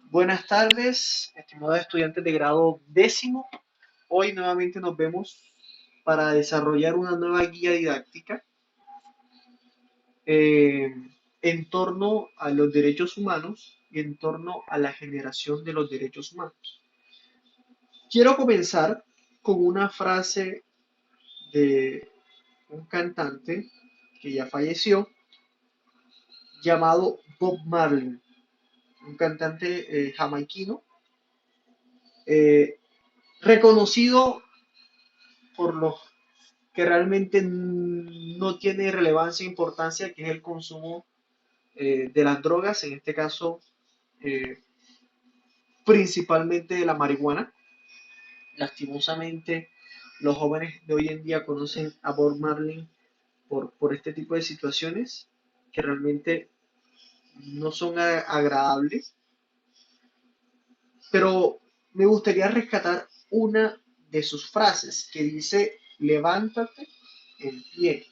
Buenas tardes, estimados estudiantes de grado décimo. Hoy nuevamente nos vemos para desarrollar una nueva guía didáctica eh, en torno a los derechos humanos y en torno a la generación de los derechos humanos. Quiero comenzar con una frase de un cantante que ya falleció, llamado Bob Marley, un cantante jamaiquino, eh, reconocido por los que realmente no tiene relevancia e importancia, que es el consumo de las drogas, en este caso eh, principalmente de la marihuana. Lastimosamente, los jóvenes de hoy en día conocen a Bob Marley por este tipo de situaciones que realmente no son agradables, pero me gustaría rescatar una de sus frases que dice: levántate en pie,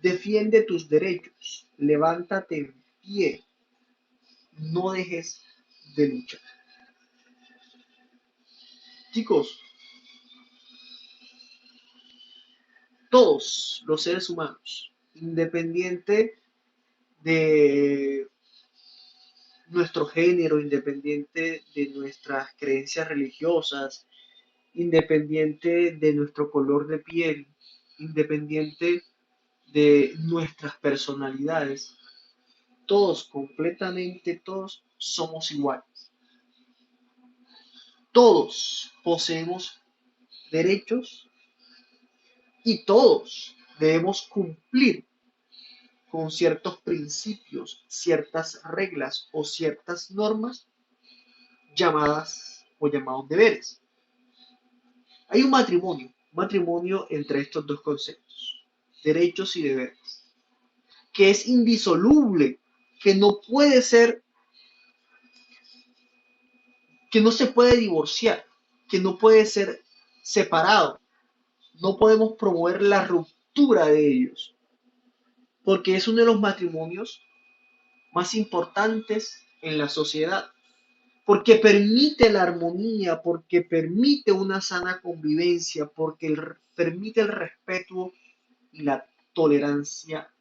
defiende tus derechos, levántate en pie, no dejes de luchar. Chicos, todos los seres humanos, independiente de nuestro género, independiente de nuestras creencias religiosas, independiente de nuestro color de piel, independiente de nuestras personalidades, todos, completamente todos, somos iguales. Todos poseemos derechos y todos debemos cumplir con ciertos principios, ciertas reglas o ciertas normas llamadas o llamados deberes. Hay un matrimonio entre estos dos conceptos, derechos y deberes, que es indisoluble, que no puede ser, que no se puede divorciar, que no puede ser separado. No podemos promover la ruptura de ellos, porque es uno de los matrimonios más importantes en la sociedad, porque permite la armonía, porque permite una sana convivencia, porque permite el respeto y la tolerancia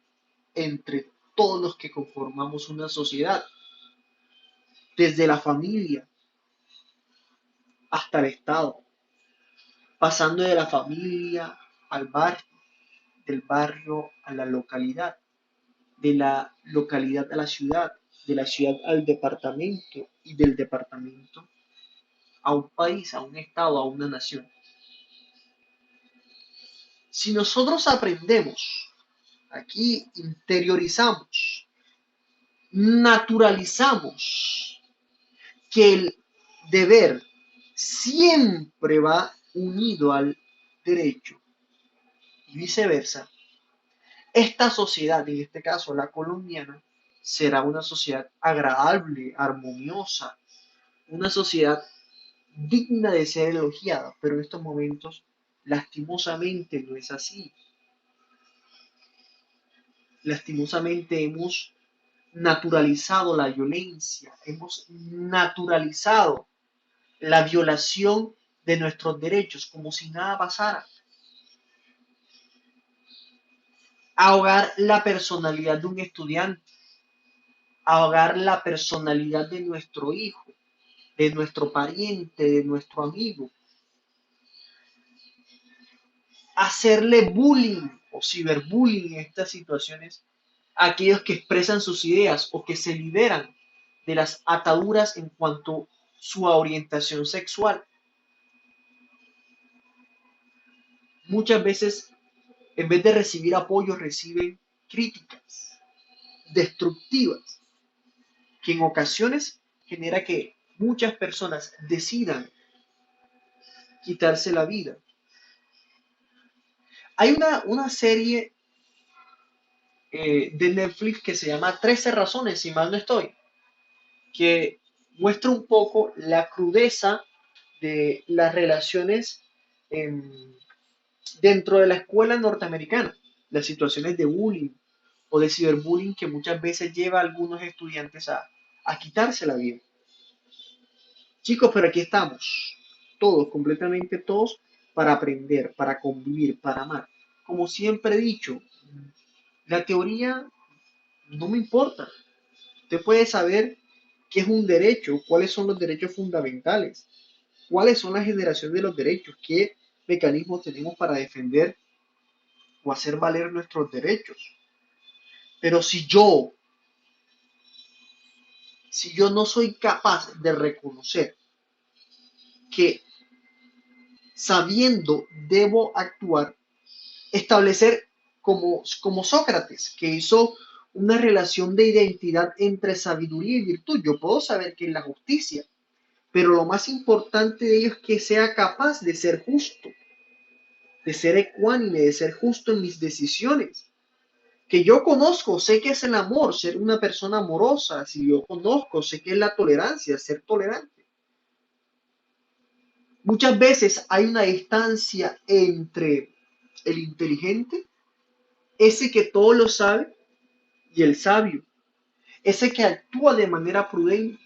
entre todos los que conformamos una sociedad, desde la familia hasta el Estado, pasando de la familia al barrio, del barrio a la localidad, de la localidad a la ciudad, de la ciudad al departamento y del departamento a un país, a un estado, a una nación. Si nosotros aprendemos, aquí interiorizamos, naturalizamos que el deber siempre va unido al derecho y viceversa, esta sociedad, en este caso la colombiana, será una sociedad agradable, armoniosa, una sociedad digna de ser elogiada, pero en estos momentos lastimosamente no es así. Lastimosamente hemos naturalizado la violencia, hemos naturalizado la violación de nuestros derechos como si nada pasara. Ahogar la personalidad de un estudiante, ahogar la personalidad de nuestro hijo, de nuestro pariente, de nuestro amigo, hacerle bullying o ciberbullying en estas situaciones a aquellos que expresan sus ideas o que se liberan de las ataduras en cuanto a su orientación sexual. Muchas veces, en vez de recibir apoyo, reciben críticas destructivas que en ocasiones genera que muchas personas decidan quitarse la vida. Hay una serie de Netflix que se llama 13 razones, si mal no estoy, que muestra un poco la crudeza de las relaciones dentro de la escuela norteamericana, las situaciones de bullying o de ciberbullying que muchas veces lleva a algunos estudiantes a quitarse la vida. Chicos, pero aquí estamos, todos, completamente todos, para aprender, para convivir, para amar. Como siempre he dicho, la teoría no me importa. Usted puede saber qué es un derecho, cuáles son los derechos fundamentales, cuáles son la generación de los derechos, qué mecanismos tenemos para defender o hacer valer nuestros derechos. Pero si yo no soy capaz de reconocer que sabiendo debo actuar, establecer como Sócrates, que hizo una relación de identidad entre sabiduría y virtud. Yo puedo saber qué es la justicia, pero lo más importante de ello es que sea capaz de ser justo, de ser ecuánime, de ser justo en mis decisiones. Que yo conozco, sé que es el amor, ser una persona amorosa, si yo conozco, sé que es la tolerancia, ser tolerante. Muchas veces hay una distancia entre el inteligente, ese que todo lo sabe, y el sabio, ese que actúa de manera prudente,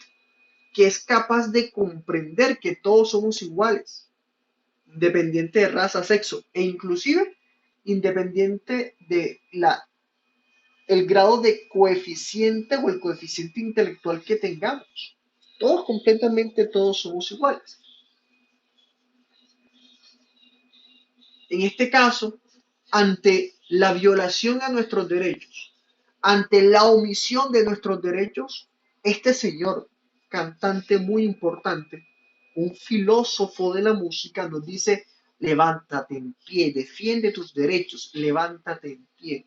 que es capaz de comprender que todos somos iguales, independiente de raza, sexo e inclusive independiente de el grado de coeficiente o el coeficiente intelectual que tengamos. Todos, completamente todos somos iguales. En este caso, ante la violación a nuestros derechos, ante la omisión de nuestros derechos, este señor, cantante muy importante, un filósofo de la música, nos dice, levántate en pie, defiende tus derechos, levántate en pie,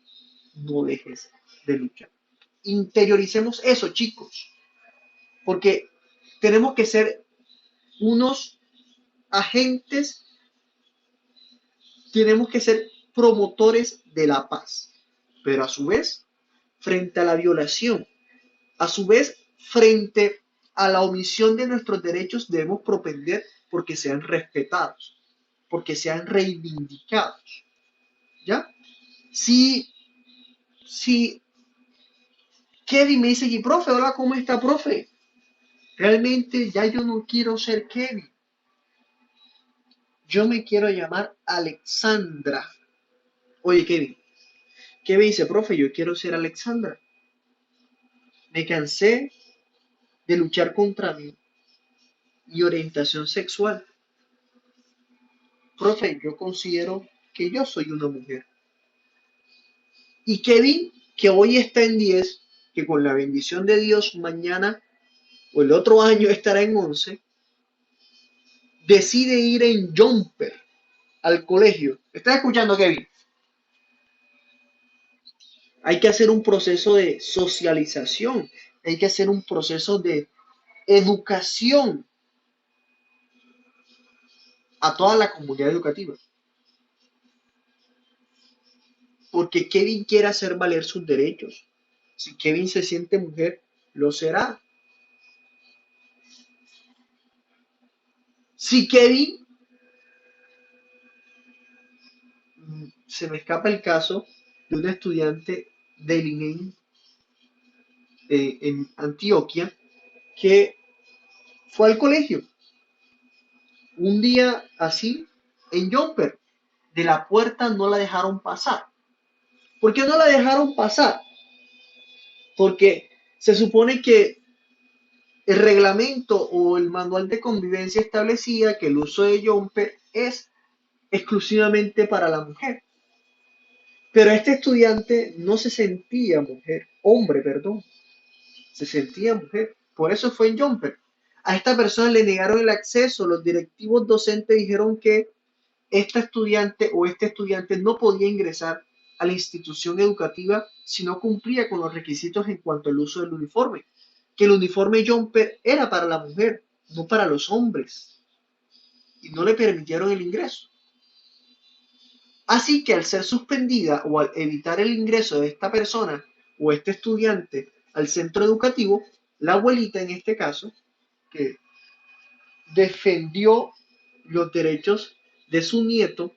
no dejes de luchar. Interioricemos eso, chicos, porque tenemos que ser unos agentes, tenemos que ser promotores de la paz, pero a su vez, frente a la violación, a su vez, frente a la omisión de nuestros derechos, debemos propender porque sean respetados, porque sean reivindicados. ¿Ya? Si, si Kevin me dice, y profe, hola, ¿cómo está, profe? Realmente ya yo no quiero ser Kevin. Yo me quiero llamar Alexandra. Oye, Kevin, ¿qué me dice, profe? Yo quiero ser Alexandra. Me cansé de luchar contra mi orientación sexual. Profe, yo considero que yo soy una mujer. Y Kevin, que hoy está en 10, que con la bendición de Dios mañana o el otro año estará en 11, decide ir en jumper al colegio. ¿Estás escuchando, Kevin? Hay que hacer un proceso de socialización, hay que hacer un proceso de educación a toda la comunidad educativa. Porque Kevin quiere hacer valer sus derechos. Si Kevin se siente mujer, lo será. Si Kevin, se me escapa el caso de un estudiante del INEM en Antioquia que fue al colegio un día así en jumper. De la puerta no la dejaron pasar. ¿Por qué no la dejaron pasar? Porque se supone que el reglamento o el manual de convivencia establecía que el uso de jumper es exclusivamente para la mujer. Pero este estudiante no se sentía mujer, hombre, perdón, se sentía mujer. Por eso fue en jumper. A esta persona le negaron el acceso. Los directivos docentes dijeron que esta estudiante o este estudiante no podía ingresar a la institución educativa si no cumplía con los requisitos en cuanto al uso del uniforme, que el uniforme jumper era para la mujer, no para los hombres, y no le permitieron el ingreso. Así que al ser suspendida o al evitar el ingreso de esta persona o este estudiante al centro educativo, la abuelita en este caso, que defendió los derechos de su nieto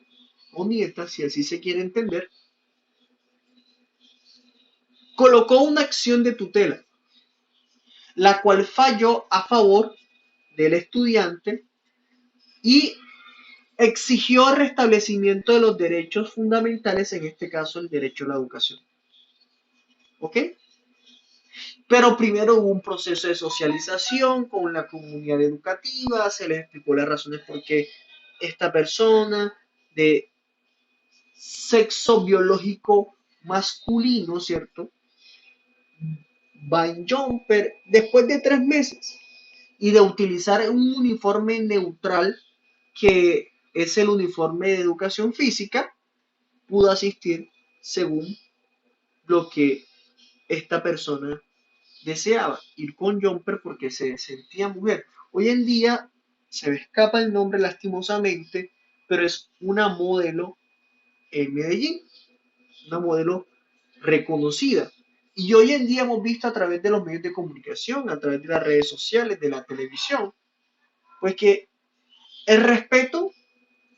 o nieta, si así se quiere entender, colocó una acción de tutela, la cual falló a favor del estudiante y exigió el restablecimiento de los derechos fundamentales, en este caso el derecho a la educación. ¿Ok? Pero primero hubo un proceso de socialización con la comunidad educativa, se les explicó las razones por qué esta persona de sexo biológico masculino, ¿cierto? Va en jumper después de 3 meses y de utilizar un uniforme neutral que es el uniforme de educación física, pudo asistir según lo que esta persona deseaba, ir con jumper porque se sentía mujer. Hoy en día se me escapa el nombre lastimosamente, pero es una modelo en Medellín, una modelo reconocida. Y hoy en día hemos visto a través de los medios de comunicación, a través de las redes sociales, de la televisión, pues que el respeto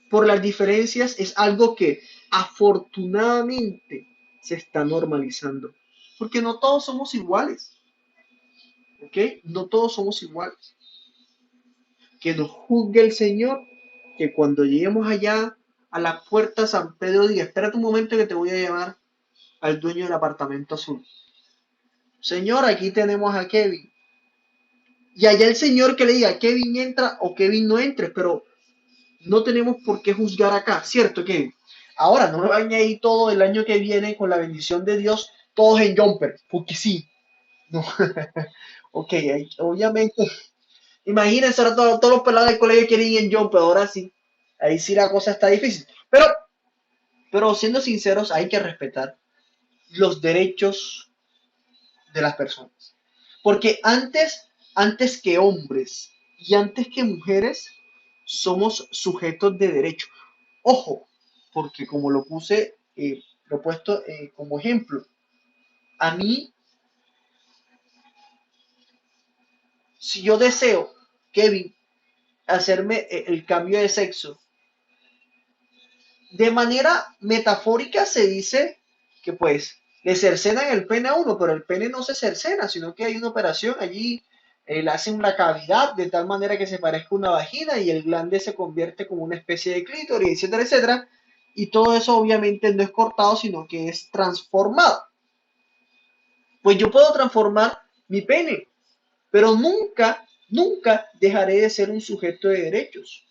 por las diferencias es algo que afortunadamente se está normalizando. Porque no todos somos iguales, ¿ok? No todos somos iguales. Que nos juzgue el Señor, que cuando lleguemos allá a la puerta San Pedro diga, espérate un momento que te voy a llamar al dueño del apartamento azul. Señor, aquí tenemos a Kevin. Y allá el Señor que le diga, Kevin entra o Kevin no entre, pero no tenemos por qué juzgar acá, ¿cierto, Kevin? Ahora, no me vayan a ir todo el año que viene con la bendición de Dios, todos en jumper, porque sí. No. Ok, obviamente, imagínense ahora todos los pelados del colegio quieren ir en jumper, ahora sí. Ahí sí la cosa está difícil. Pero siendo sinceros, hay que respetar los derechos de las personas. Porque antes que hombres y antes que mujeres, somos sujetos de derecho. Ojo, porque como lo he puesto como ejemplo, a mí, si yo deseo, Kevin, hacerme el cambio de sexo, de manera metafórica se dice que pues le cercenan el pene a uno, pero el pene no se cercena, sino que hay una operación allí, le hacen una cavidad de tal manera que se parezca una vagina y el glande se convierte como una especie de clítoris, etcétera, etcétera. Y todo eso obviamente no es cortado, sino que es transformado. Pues yo puedo transformar mi pene, pero nunca, nunca dejaré de ser un sujeto de derechos.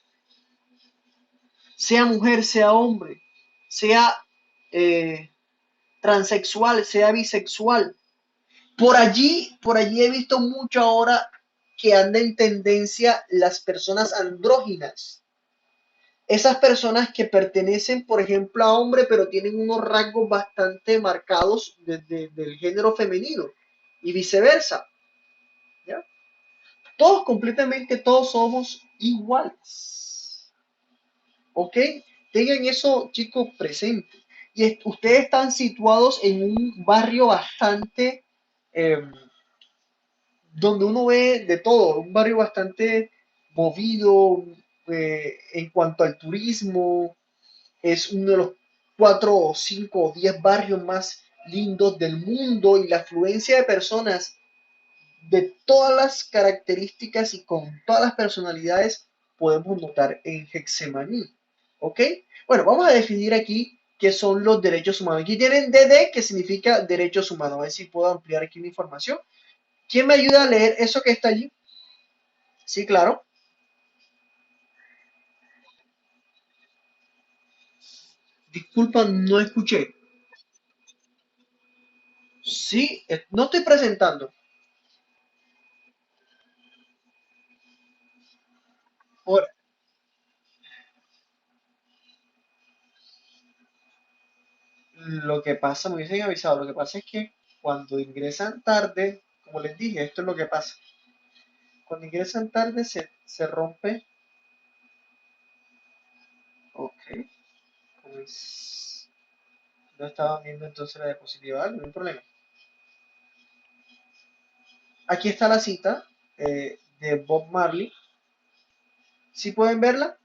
Sea mujer, sea hombre, sea eh, transexual, sea bisexual. Por allí he visto mucho ahora que anda en tendencia las personas andróginas. Esas personas que pertenecen, por ejemplo, a hombre, pero tienen unos rasgos bastante marcados del género femenino y viceversa. ¿Ya? Todos completamente, todos somos iguales. ¿Ok? Tengan eso, chicos, presente. Y ustedes están situados en un barrio bastante, eh, donde uno ve de todo, un barrio bastante movido en cuanto al turismo. Es uno de los 4 o 5 o 10 barrios más lindos del mundo y la afluencia de personas de todas las características y con todas las personalidades podemos notar en Hexemaní. ¿Ok? Bueno, vamos a definir aquí qué son los derechos humanos. Aquí tienen DD, que significa derechos humanos. A ver si puedo ampliar aquí la información. ¿Quién me ayuda a leer eso que está allí? Sí, claro. Disculpa, no escuché. Sí, no estoy presentando. Por, lo que pasa, me hubiesen avisado, lo que pasa es que cuando ingresan tarde, como les dije, esto es lo que pasa. Cuando ingresan tarde se rompe. Ok, pues no estaba viendo entonces la diapositiva, no hay problema. Aquí está la cita de Bob Marley. ¿Sí pueden verla?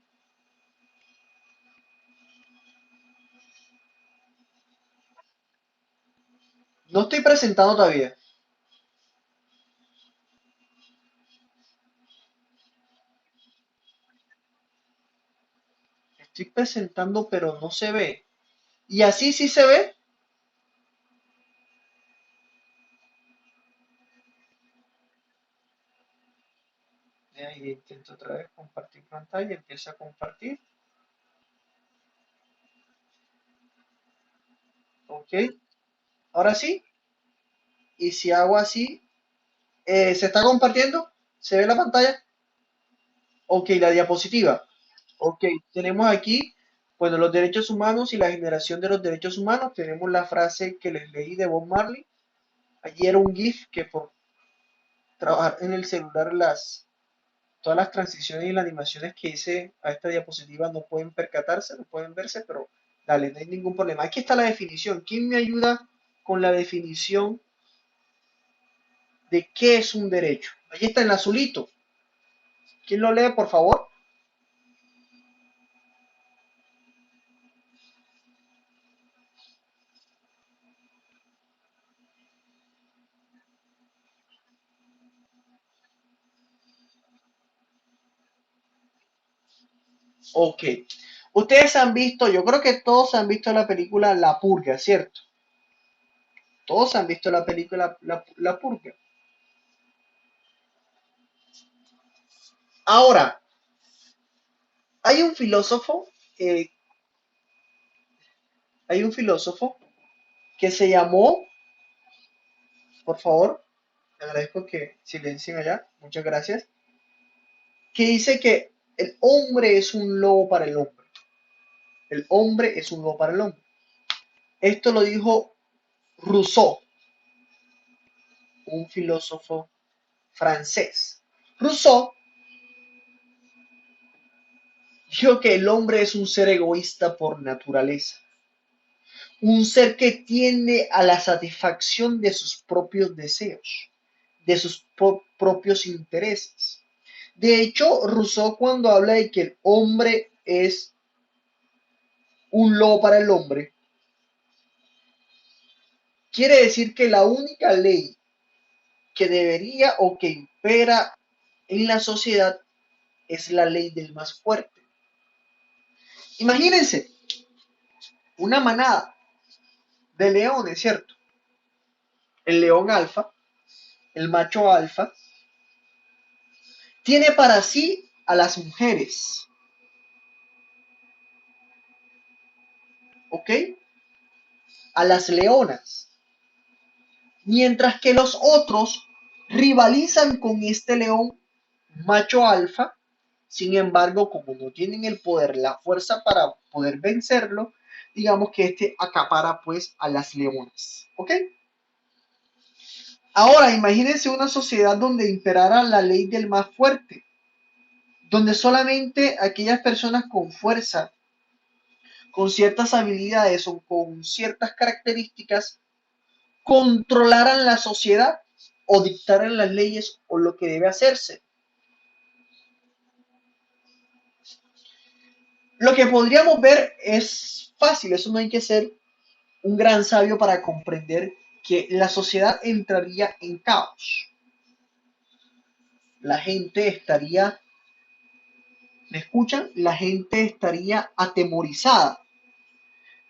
No estoy presentando todavía. Estoy presentando, pero no se ve. Y así sí se ve. Ahí intento otra vez compartir pantalla, empieza a compartir. Ok, ahora sí. Y si hago así, ¿se está compartiendo? ¿Se ve la pantalla? Ok, la diapositiva. Ok, tenemos aquí, bueno, los derechos humanos y la generación de los derechos humanos. Tenemos la frase que les leí de Bob Marley. Allí era un GIF que por trabajar en el celular todas las transiciones y las animaciones que hice a esta diapositiva no pueden percatarse, no pueden verse, pero dale, no hay ningún problema. Aquí está la definición. ¿Quién me ayuda con la definición de qué es un derecho? Ahí está en azulito. ¿Quién lo lee, por favor? Ok. Ustedes han visto, yo creo que todos han visto la película La Purga, ¿cierto? Todos han visto la película La Purga. Ahora, hay un filósofo, eh, hay un filósofo que se llamó, por favor, le agradezco que silencien allá, muchas gracias, que dice que el hombre es un lobo para el hombre. El hombre es un lobo para el hombre. Esto lo dijo Rousseau, un filósofo francés. Rousseau dijo que el hombre es un ser egoísta por naturaleza, un ser que tiende a la satisfacción de sus propios deseos, de sus propios intereses. De hecho, Rousseau cuando habla de que el hombre es un lobo para el hombre, quiere decir que la única ley que debería o que impera en la sociedad es la ley del más fuerte. Imagínense una manada de leones, ¿cierto? El león alfa, el macho alfa, tiene para sí a las mujeres, ¿ok? A las leonas, mientras que los otros rivalizan con este león macho alfa. Sin embargo, como no tienen el poder, la fuerza para poder vencerlo, digamos que este acapara pues a las leonas, ¿ok? Ahora, imagínense una sociedad donde imperara la ley del más fuerte, donde solamente aquellas personas con fuerza, con ciertas habilidades o con ciertas características controlaran la sociedad o dictaran las leyes o lo que debe hacerse. Lo que podríamos ver es fácil, eso no hay que ser un gran sabio para comprender que la sociedad entraría en caos. La gente estaría, ¿me escuchan? La gente estaría atemorizada,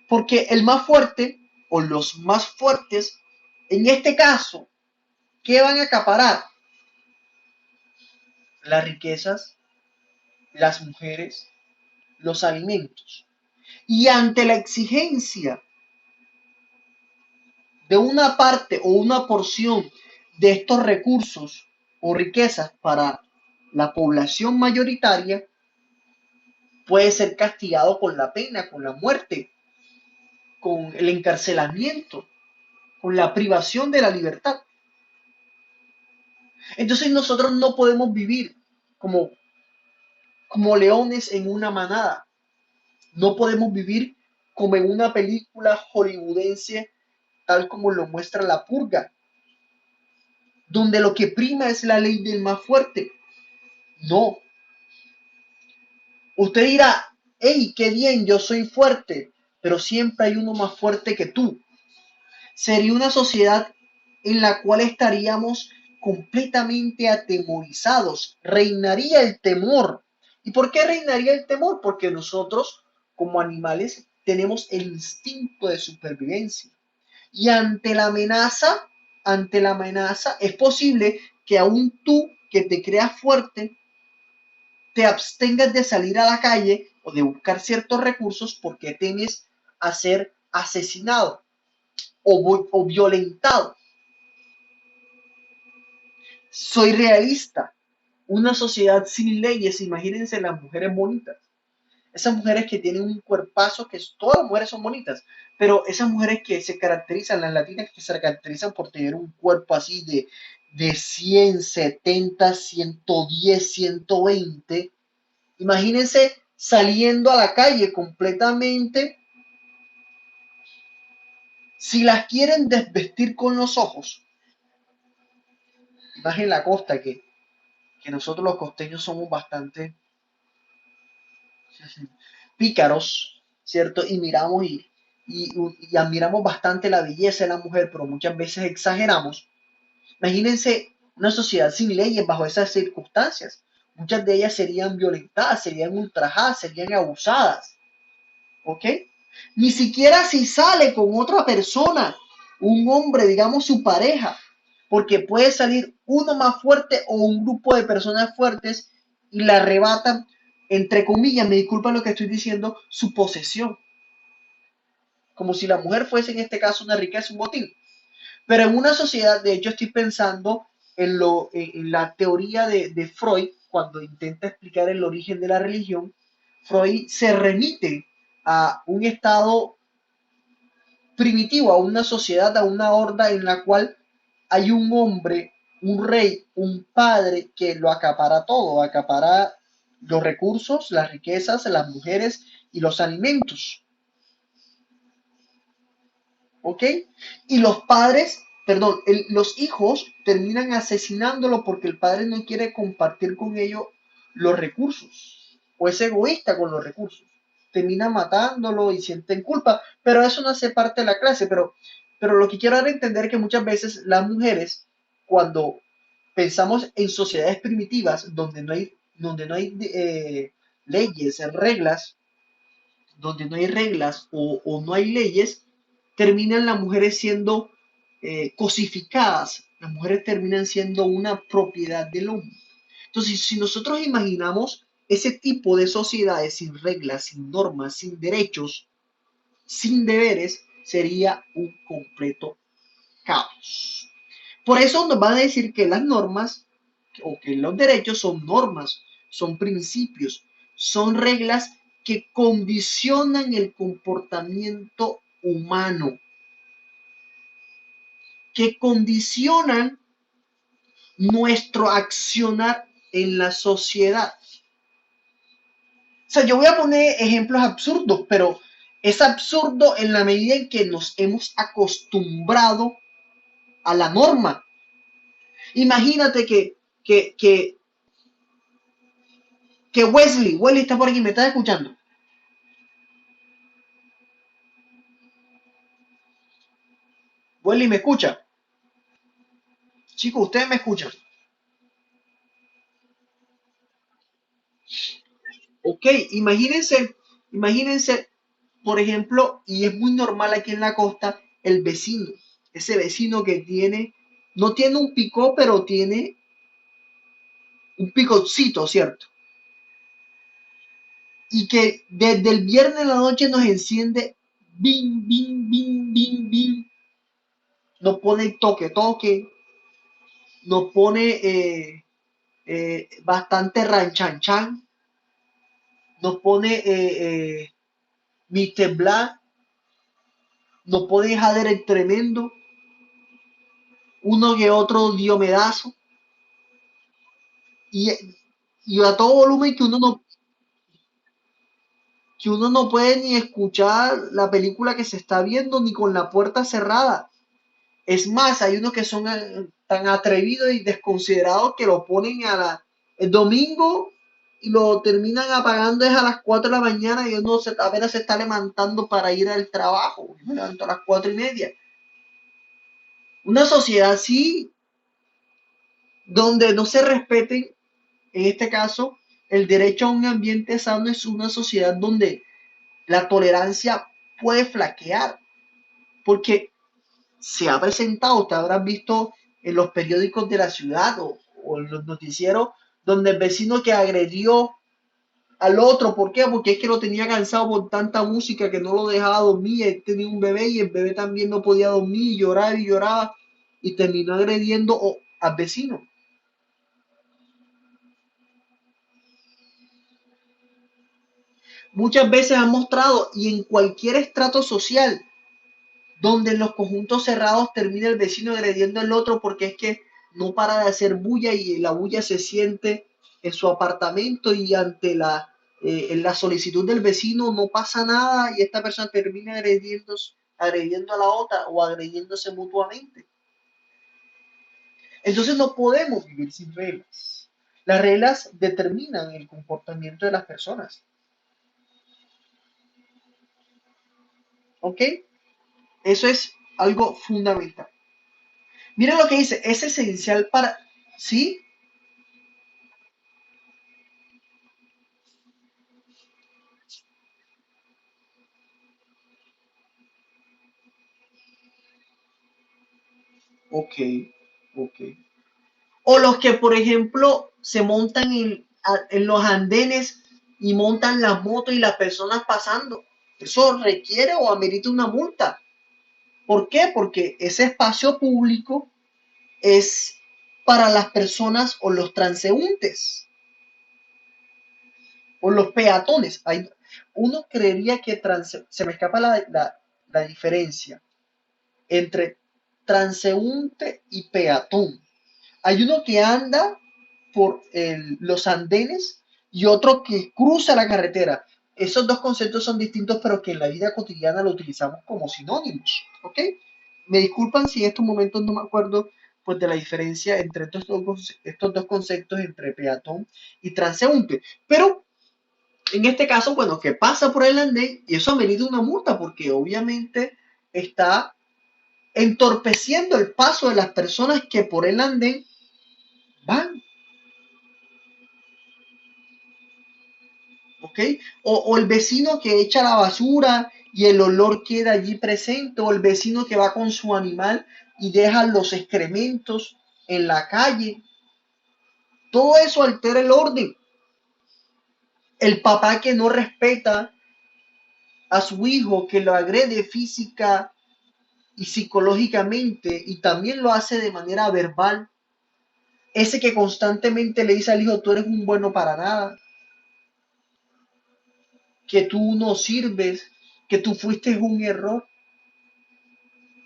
porque el más fuerte o los más fuertes, en este caso, ¿qué van a acaparar? Las riquezas, las mujeres, los alimentos. Y ante la exigencia de una parte o una porción de estos recursos o riquezas para la población mayoritaria, puede ser castigado con la pena, con la muerte, con el encarcelamiento, con la privación de la libertad. Entonces nosotros no podemos vivir como, como leones en una manada. No podemos vivir como en una película hollywoodense tal como lo muestra La Purga, donde lo que prima es la ley del más fuerte. No. Usted dirá, hey, qué bien, yo soy fuerte, pero siempre hay uno más fuerte que tú. Sería una sociedad en la cual estaríamos completamente atemorizados. Reinaría el temor. ¿Y por qué reinaría el temor? Porque nosotros como animales, tenemos el instinto de supervivencia. Y ante la amenaza, es posible que aún tú, que te creas fuerte, te abstengas de salir a la calle o de buscar ciertos recursos porque temes a ser asesinado o violentado. Soy realista. Una sociedad sin leyes, imagínense las mujeres bonitas. Esas mujeres que tienen un cuerpazo, que todas las mujeres son bonitas, pero esas mujeres que se caracterizan, las latinas que se caracterizan por tener un cuerpo así de 170, 110, 120, imagínense saliendo a la calle completamente, si las quieren desvestir con los ojos, más en la costa que nosotros los costeños somos bastante pícaros, ¿cierto? Y miramos y admiramos bastante la belleza de la mujer, pero muchas veces exageramos. Imagínense una sociedad sin leyes bajo esas circunstancias. Muchas de ellas serían violentadas, serían ultrajadas, serían abusadas. ¿Ok? Ni siquiera si sale con otra persona, un hombre, digamos su pareja, porque puede salir uno más fuerte o un grupo de personas fuertes y le arrebatan, entre comillas, me disculpan lo que estoy diciendo, su posesión. Como si la mujer fuese en este caso una riqueza, un botín. Pero en una sociedad, de hecho, estoy pensando en la teoría de Freud, cuando intenta explicar el origen de la religión. Freud se remite a un estado primitivo, a una sociedad, a una horda en la cual hay un hombre, un rey, un padre que lo acapara todo, acapara los recursos, las riquezas, las mujeres y los alimentos. ¿Ok? Y los padres, perdón, los hijos terminan asesinándolo porque el padre no quiere compartir con ellos los recursos o es egoísta con los recursos. Termina matándolo y sienten culpa, pero eso no hace parte de la clase. Pero lo que quiero dar a entender es que muchas veces las mujeres, cuando pensamos en sociedades primitivas donde no hay leyes, reglas, donde no hay reglas o no hay leyes, terminan las mujeres siendo cosificadas, las mujeres terminan siendo una propiedad del hombre. Entonces, si nosotros imaginamos ese tipo de sociedades sin reglas, sin normas, sin derechos, sin deberes, sería un completo caos. Por eso nos van a decir que las normas o que los derechos son normas, son principios, son reglas que condicionan el comportamiento humano, que condicionan nuestro accionar en la sociedad. O sea, yo voy a poner ejemplos absurdos, pero es absurdo en la medida en que nos hemos acostumbrado a la norma. Imagínate que Wesley está por aquí, ¿me estás escuchando? Wesley, ¿me escucha? Chicos, ustedes me escuchan. Ok, imagínense, por ejemplo, y es muy normal aquí en la costa, el vecino, ese vecino que tiene, no tiene un picó, pero tiene un picocito, ¿cierto? Y que desde el viernes en la noche nos enciende, bing, bing, bing, bing, bing, nos pone toque, toque, nos pone bastante ranchanchan, nos pone Mr. Black, nos pone Jader el tremendo, uno que otro diomedazo, y, y a todo volumen que uno no puede ni escuchar la película que se está viendo ni con la puerta cerrada. Es más, hay unos que son tan atrevidos y desconsiderados que lo ponen el domingo y lo terminan apagando es a las 4 de la mañana y uno apenas se está levantando para ir al trabajo. Me levanto a las 4:30. Una sociedad así, donde no se respeten, en este caso, el derecho a un ambiente sano, es una sociedad donde la tolerancia puede flaquear, porque se ha presentado, te habrás visto en los periódicos de la ciudad o en los noticieros, donde el vecino que agredió al otro, ¿por qué? Porque es que lo tenía cansado por tanta música que no lo dejaba dormir, él tenía un bebé y el bebé también no podía dormir, lloraba y lloraba y terminó agrediendo al vecino. Muchas veces han mostrado y en cualquier estrato social donde en los conjuntos cerrados termina el vecino agrediendo al otro porque es que no para de hacer bulla y la bulla se siente en su apartamento y ante en la solicitud del vecino no pasa nada y esta persona termina agrediendo a la otra o agrediéndose mutuamente. Entonces no podemos vivir sin reglas. Las reglas determinan el comportamiento de las personas. ¿Ok? Eso es algo fundamental. Mira lo que dice, es esencial para... ¿Sí? Ok, ok. O los que, por ejemplo, se montan en los andenes y montan las motos y las personas pasando. Eso requiere o amerita una multa. ¿Por qué? Porque ese espacio público es para las personas o los transeúntes o los peatones. Uno creería que se me escapa la diferencia entre transeúnte y peatón. Hay uno que anda por los andenes y otro que cruza la carretera. Esos dos conceptos son distintos, pero que en la vida cotidiana lo utilizamos como sinónimos. ¿Ok? Me disculpan si en estos momentos no me acuerdo pues, de la diferencia entre estos dos conceptos entre peatón y transeúnte. Pero en este caso, bueno, que pasa por el andén y eso amerita una multa porque obviamente está entorpeciendo el paso de las personas que por el andén van. ¿Ok? O el vecino que echa la basura y el olor queda allí presente, o el vecino que va con su animal y deja los excrementos en la calle. Todo eso altera el orden. El papá que no respeta a su hijo, que lo agrede física y psicológicamente y también lo hace de manera verbal. Ese que constantemente le dice al hijo, tú eres un bueno para nada, que tú no sirves, que tú fuiste un error.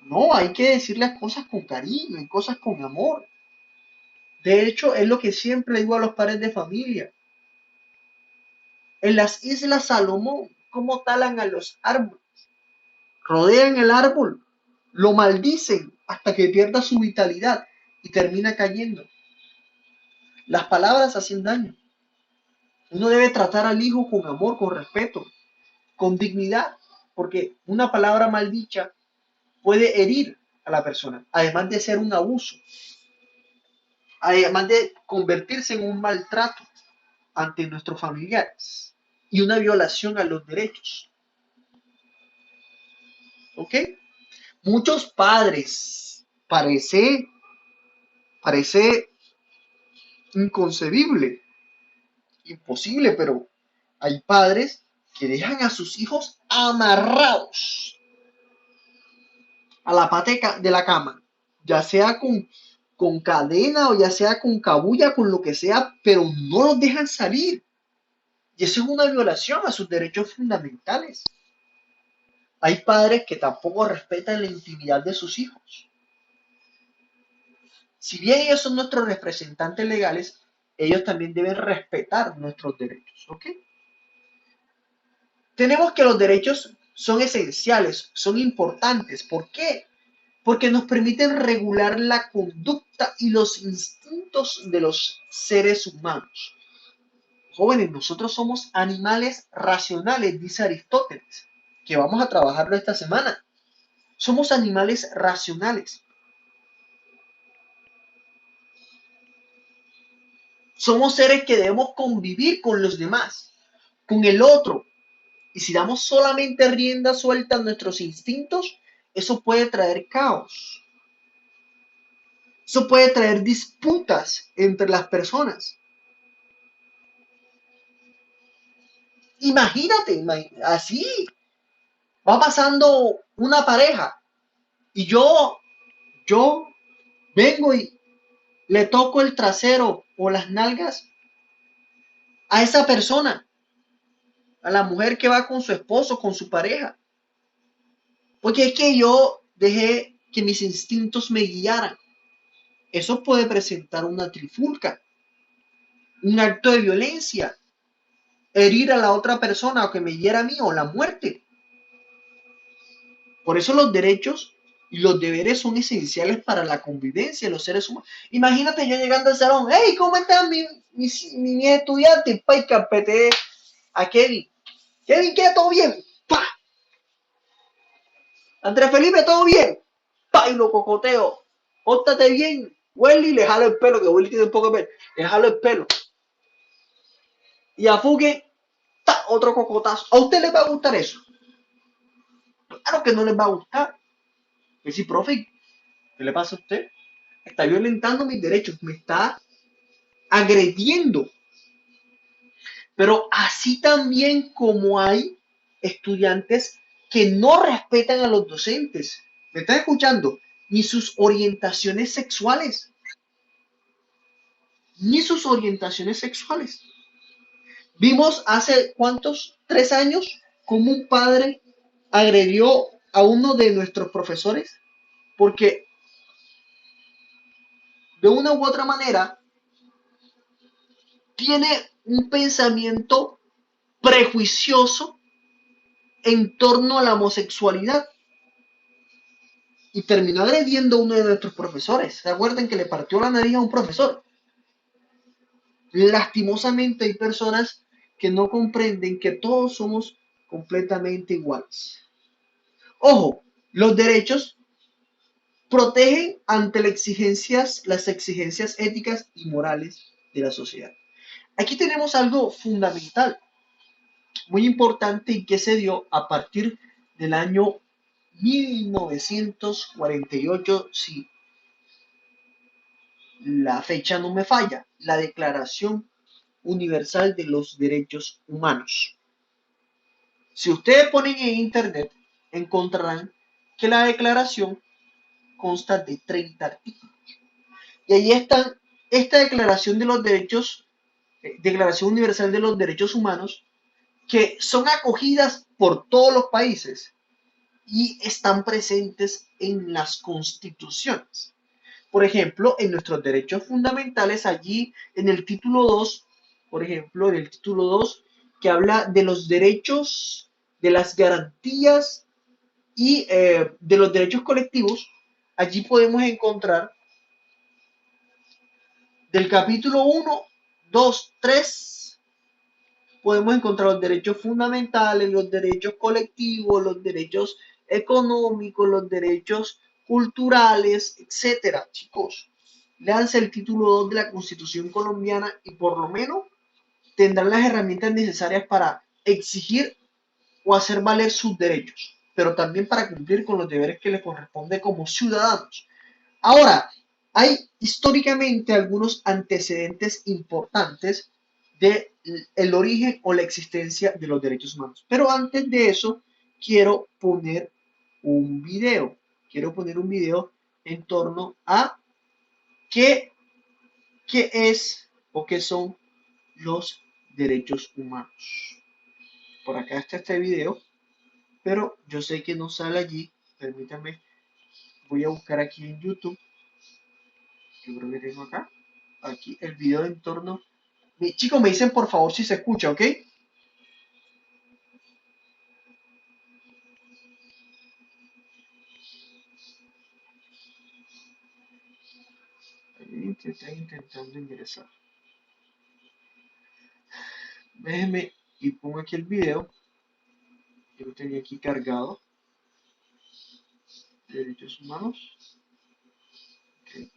No, hay que decir las cosas con cariño y cosas con amor. De hecho, es lo que siempre digo a los padres de familia. En las Islas Salomón, ¿cómo talan a los árboles? Rodean el árbol, lo maldicen hasta que pierda su vitalidad y termina cayendo. Las palabras hacen daño. Uno debe tratar al hijo con amor, con respeto, con dignidad, porque una palabra mal dicha puede herir a la persona, además de ser un abuso, además de convertirse en un maltrato ante nuestros familiares y una violación a los derechos. ¿Ok? Muchos padres, parece inconcebible, imposible, pero hay padres que dejan a sus hijos amarrados a la pata de la cama, ya sea con cadena o ya sea con cabulla, con lo que sea, pero no los dejan salir. Y eso es una violación a sus derechos fundamentales. Hay padres que tampoco respetan la intimidad de sus hijos. Si bien ellos son nuestros representantes legales, ellos también deben respetar nuestros derechos. ¿Ok? Tenemos que los derechos son esenciales, son importantes. ¿Por qué? Porque nos permiten regular la conducta y los instintos de los seres humanos. Jóvenes, nosotros somos animales racionales, dice Aristóteles, que vamos a trabajarlo esta semana. Somos animales racionales. Somos seres que debemos convivir con los demás, con el otro, Y si damos solamente rienda suelta a nuestros instintos, eso puede traer caos. Eso puede traer disputas entre las personas. Imagínate, así va pasando una pareja y yo vengo y le toco el trasero o las nalgas a esa persona, a la mujer que va con su esposo, con su pareja. Porque es que yo dejé que mis instintos me guiaran. Eso puede presentar una trifulca, un acto de violencia, herir a la otra persona o que me hiera a mí o la muerte. Por eso los derechos y los deberes son esenciales para la convivencia de los seres humanos. Imagínate yo llegando al salón, hey, ¿cómo están mis estudiantes? Pa, y carpeteé a Kevin. Kevin, ¿qué? ¿Todo bien? Pa. Andrés Felipe, ¿todo bien? Pa, y lo cocoteo. Pórtate bien. Welly, le jalo el pelo, que Welly tiene un poco de pelo. Le jalo el pelo. Y a Fugue, ta, otro cocotazo. ¿A usted le va a gustar eso? Claro que no les va a gustar. Que sí, profe, ¿qué le pasa a usted? Está violentando mis derechos, me está agrediendo. Pero así también como hay estudiantes que no respetan a los docentes. ¿Me están escuchando? Ni sus orientaciones sexuales. Ni sus orientaciones sexuales. Vimos hace cuántos, 3 años, cómo un padre agredió a uno de nuestros profesores porque de una u otra manera tiene un pensamiento prejuicioso en torno a la homosexualidad y terminó agrediendo a uno de nuestros profesores. ¿Se acuerdan que le partió la nariz a un profesor? Lastimosamente hay personas que no comprenden que todos somos completamente iguales. Ojo, los derechos protegen ante las exigencias éticas y morales de la sociedad. Aquí tenemos algo fundamental, muy importante y que se dio a partir del año 1948, si la fecha no me falla, la Declaración Universal de los Derechos Humanos. Si ustedes ponen en internet, encontrarán que la declaración consta de 30 artículos. Y ahí están esta Declaración de los Derechos, Declaración Universal de los Derechos Humanos, que son acogidas por todos los países y están presentes en las constituciones. Por ejemplo, en nuestros derechos fundamentales, allí en el título 2, por ejemplo, en el título 2, que habla de los derechos, de las garantías y de los derechos colectivos, allí podemos encontrar del capítulo 1, 2, 3, podemos encontrar los derechos fundamentales, los derechos colectivos, los derechos económicos, los derechos culturales, etcétera, chicos. Léanse el título 2 de la Constitución colombiana y por lo menos tendrán las herramientas necesarias para exigir o hacer valer sus derechos, pero también para cumplir con los deberes que les corresponde como ciudadanos. Ahora, hay históricamente algunos antecedentes importantes del origen o la existencia de los derechos humanos. Pero antes de eso, quiero poner un video. Quiero poner un video en torno a qué, qué es o qué son los derechos humanos. Por acá está este video, pero yo sé que no sale allí. Permítanme, voy a buscar aquí en YouTube. Yo creo que tengo acá. Aquí el video en torno. Chicos, me dicen por favor si se escucha, ¿ok? Que están intentando ingresar. Déjenme y pongo aquí el video. Yo lo tenía aquí cargado. Derechos humanos. Okay.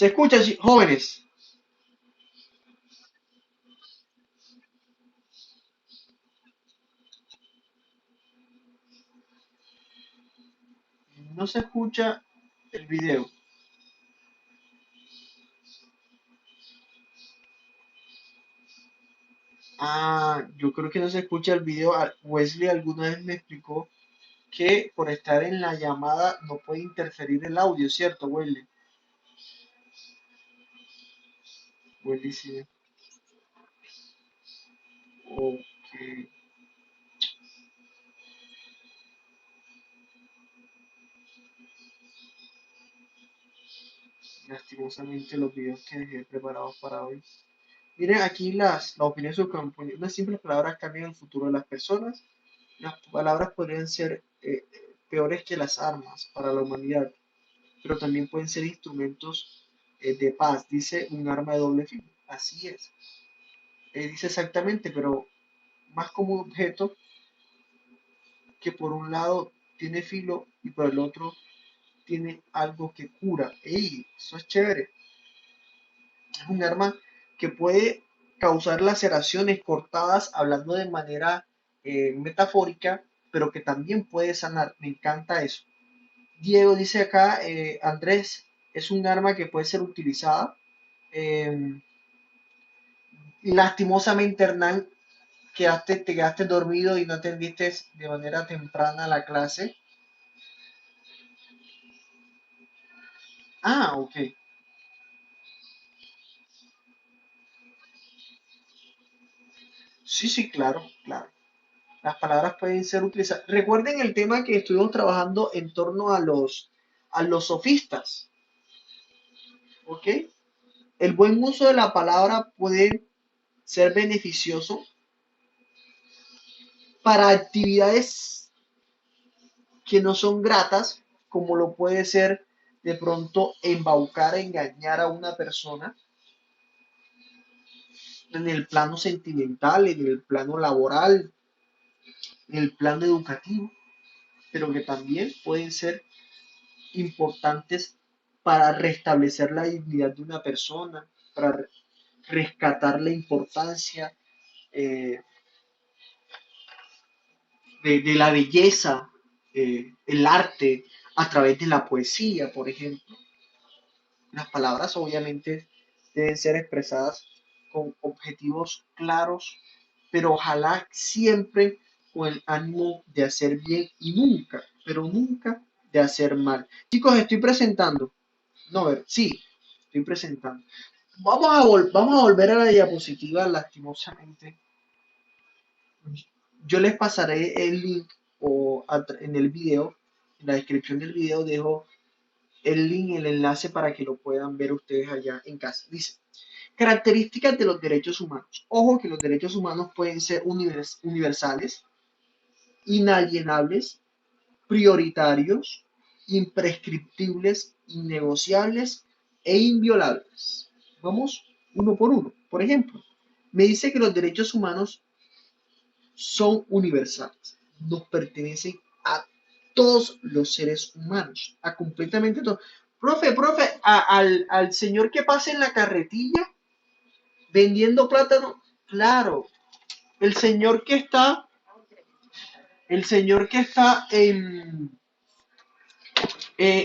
¿Se escucha, jóvenes? No se escucha el video. Ah, yo creo que no se escucha el video. Wesley alguna vez me explicó que por estar en la llamada no puede interferir el audio, ¿cierto, Wesley? Wesley sí. Ok. Lastimosamente los videos que dejé preparados para hoy. Miren aquí las opiniones subcampeones. Unas simples palabras cambian el futuro de las personas. Las palabras podrían ser peores que las armas para la humanidad, pero también pueden ser instrumentos de paz. Dice un arma de doble filo. Así es. Dice exactamente, pero más como un objeto que por un lado tiene filo y por el otro tiene algo que cura. ¡Ey! Eso es chévere. Es un arma que puede causar laceraciones cortadas, hablando de manera metafórica, pero que también puede sanar. Me encanta eso. Diego dice acá, Andrés, es un arma que puede ser utilizada. Eh, lastimosamente, Hernán, te quedaste dormido y no atendiste de manera temprana la clase. Ah, ok. Sí, sí, claro, claro. Las palabras pueden ser utilizadas. Recuerden el tema que estuvimos trabajando en torno a los sofistas, ¿ok? El buen uso de la palabra puede ser beneficioso para actividades que no son gratas, como lo puede ser de pronto embaucar, engañar a una persona en el plano sentimental, en el plano laboral, en el plano educativo, pero que también pueden ser importantes para restablecer la dignidad de una persona, para rescatar la importancia eh, la belleza, el arte, a través de la poesía, por ejemplo. Las palabras obviamente deben ser expresadas con objetivos claros, pero ojalá siempre con el ánimo de hacer bien y nunca, pero nunca de hacer mal. Chicos, estoy presentando. No, a ver, sí, estoy presentando. Vamos a volver a la diapositiva, lastimosamente. Yo les pasaré el link en el video, en la descripción del video dejo el link, el enlace para que lo puedan ver ustedes allá en casa. Dice, características de los derechos humanos. Ojo que los derechos humanos pueden ser universales, inalienables, prioritarios, imprescriptibles, innegociables e inviolables. Vamos uno por uno. Por ejemplo, me dice que los derechos humanos son universales, nos pertenecen a todos los seres humanos, a completamente todos. Profe, al señor que pasa en la carretilla vendiendo plátano, claro, el señor que está, el señor que está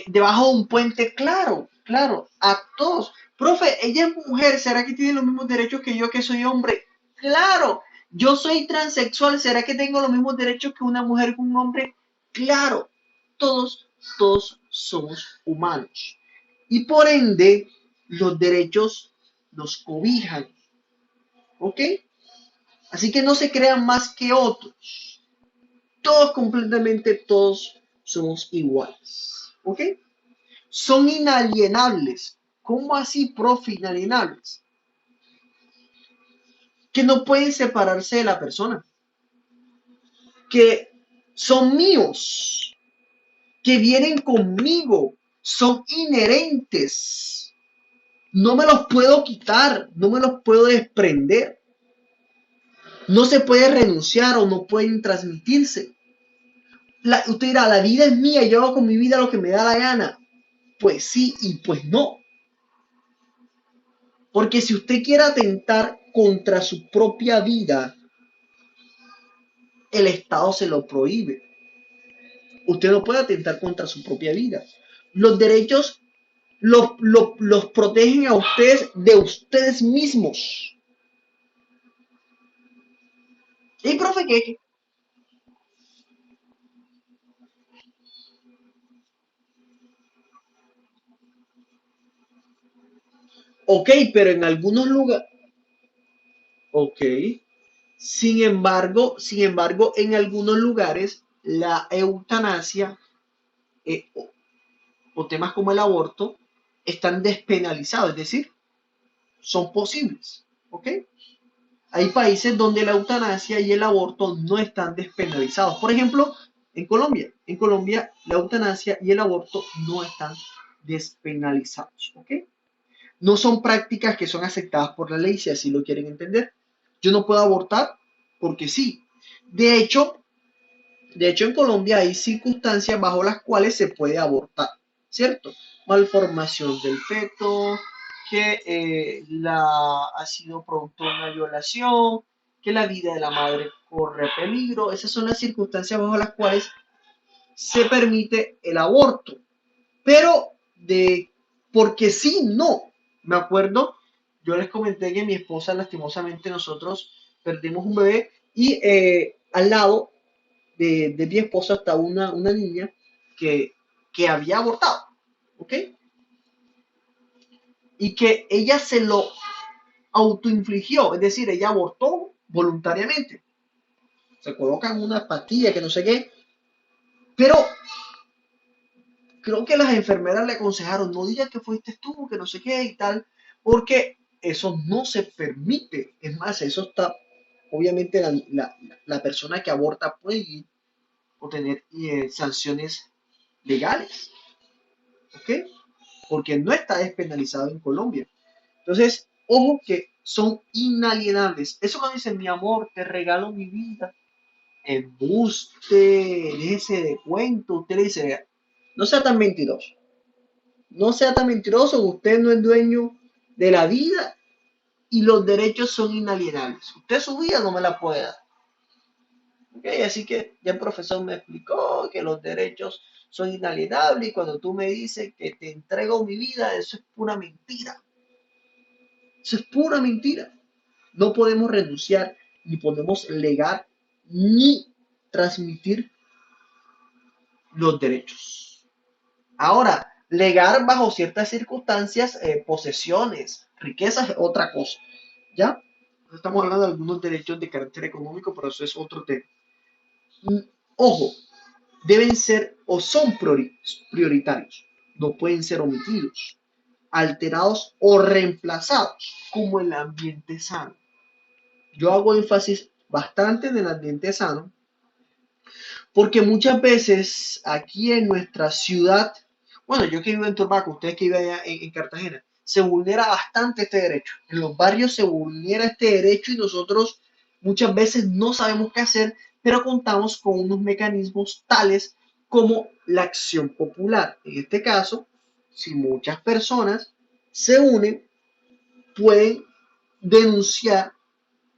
debajo de un puente, claro, claro, a todos. Profe, ella es mujer, ¿será que tiene los mismos derechos que yo que soy hombre? Claro, yo soy transexual, ¿será que tengo los mismos derechos que una mujer que un hombre? Claro, todos, todos somos humanos. Y por ende, los derechos nos cobijan, ¿ok? Así que no se crean más que otros. Todos, completamente todos, somos iguales, ¿ok? Son inalienables. ¿Cómo así, profe, inalienables? Que no pueden separarse de la persona, que son míos, que vienen conmigo, son inherentes. No me los puedo quitar, no me los puedo desprender. No se puede renunciar o no pueden transmitirse. Usted dirá, la vida es mía, yo hago con mi vida lo que me da la gana. Pues sí y pues no. Porque si usted quiere atentar contra su propia vida, el Estado se lo prohíbe. Usted no puede atentar contra su propia vida. Los derechos los protegen a ustedes de ustedes mismos. Y profe, ¿qué? Ok, pero en algunos lugares, ok. Sin embargo, en algunos lugares la eutanasia o temas como el aborto están despenalizados, es decir, son posibles, ¿ok? Hay países donde la eutanasia y el aborto no están despenalizados. Por ejemplo, en Colombia. En Colombia la eutanasia y el aborto no están despenalizados, ¿ok? No son prácticas que son aceptadas por la ley, si así lo quieren entender. Yo no puedo abortar porque sí. De hecho, en Colombia hay circunstancias bajo las cuales se puede abortar, ¿cierto? Malformación del feto, que ha sido producto de una violación, que la vida de la madre corre peligro. Esas son las circunstancias bajo las cuales se permite el aborto. Pero porque sí, no. Me acuerdo, yo les comenté que mi esposa, lastimosamente, nosotros perdimos un bebé y al lado de mi esposa estaba una niña que, que había abortado, ¿ok? Y que ella se lo autoinfligió, es decir, ella abortó voluntariamente. Se colocan una pastilla que no sé qué, pero creo que las enfermeras le aconsejaron, no digas que fuiste tú, que no sé qué y tal, porque eso no se permite. Es más, eso está, obviamente la persona que aborta puede ir o tener sanciones legales, ¿ok? Porque no está despenalizado en Colombia. Entonces, ojo que son inalienables. Eso cuando dicen, mi amor, te regalo mi vida, embuste, déjese de cuento, usted le dice, no sea tan mentiroso. No sea tan mentiroso, usted no es dueño de la vida y los derechos son inalienables. Usted su vida no me la puede dar. ¿Okay? Así que ya el profesor me explicó que los derechos son inalienables y cuando tú me dices que te entrego mi vida, eso es pura mentira. Eso es pura mentira. No podemos renunciar, ni podemos legar, ni transmitir los derechos. Ahora, legar bajo ciertas circunstancias, posesiones, riquezas, es otra cosa. ¿Ya? Estamos hablando de algunos derechos de carácter económico, pero eso es otro tema. Ojo, deben ser o son prioritarios, no pueden ser omitidos, alterados o reemplazados, como el ambiente sano. Yo hago énfasis bastante en el ambiente sano, porque muchas veces aquí en nuestra ciudad, bueno, yo que vivo en Turbaco, ustedes que viven allá en Cartagena, se vulnera bastante este derecho. En los barrios se vulnera este derecho y nosotros muchas veces no sabemos qué hacer, pero contamos con unos mecanismos tales como la acción popular. En este caso, si muchas personas se unen, pueden denunciar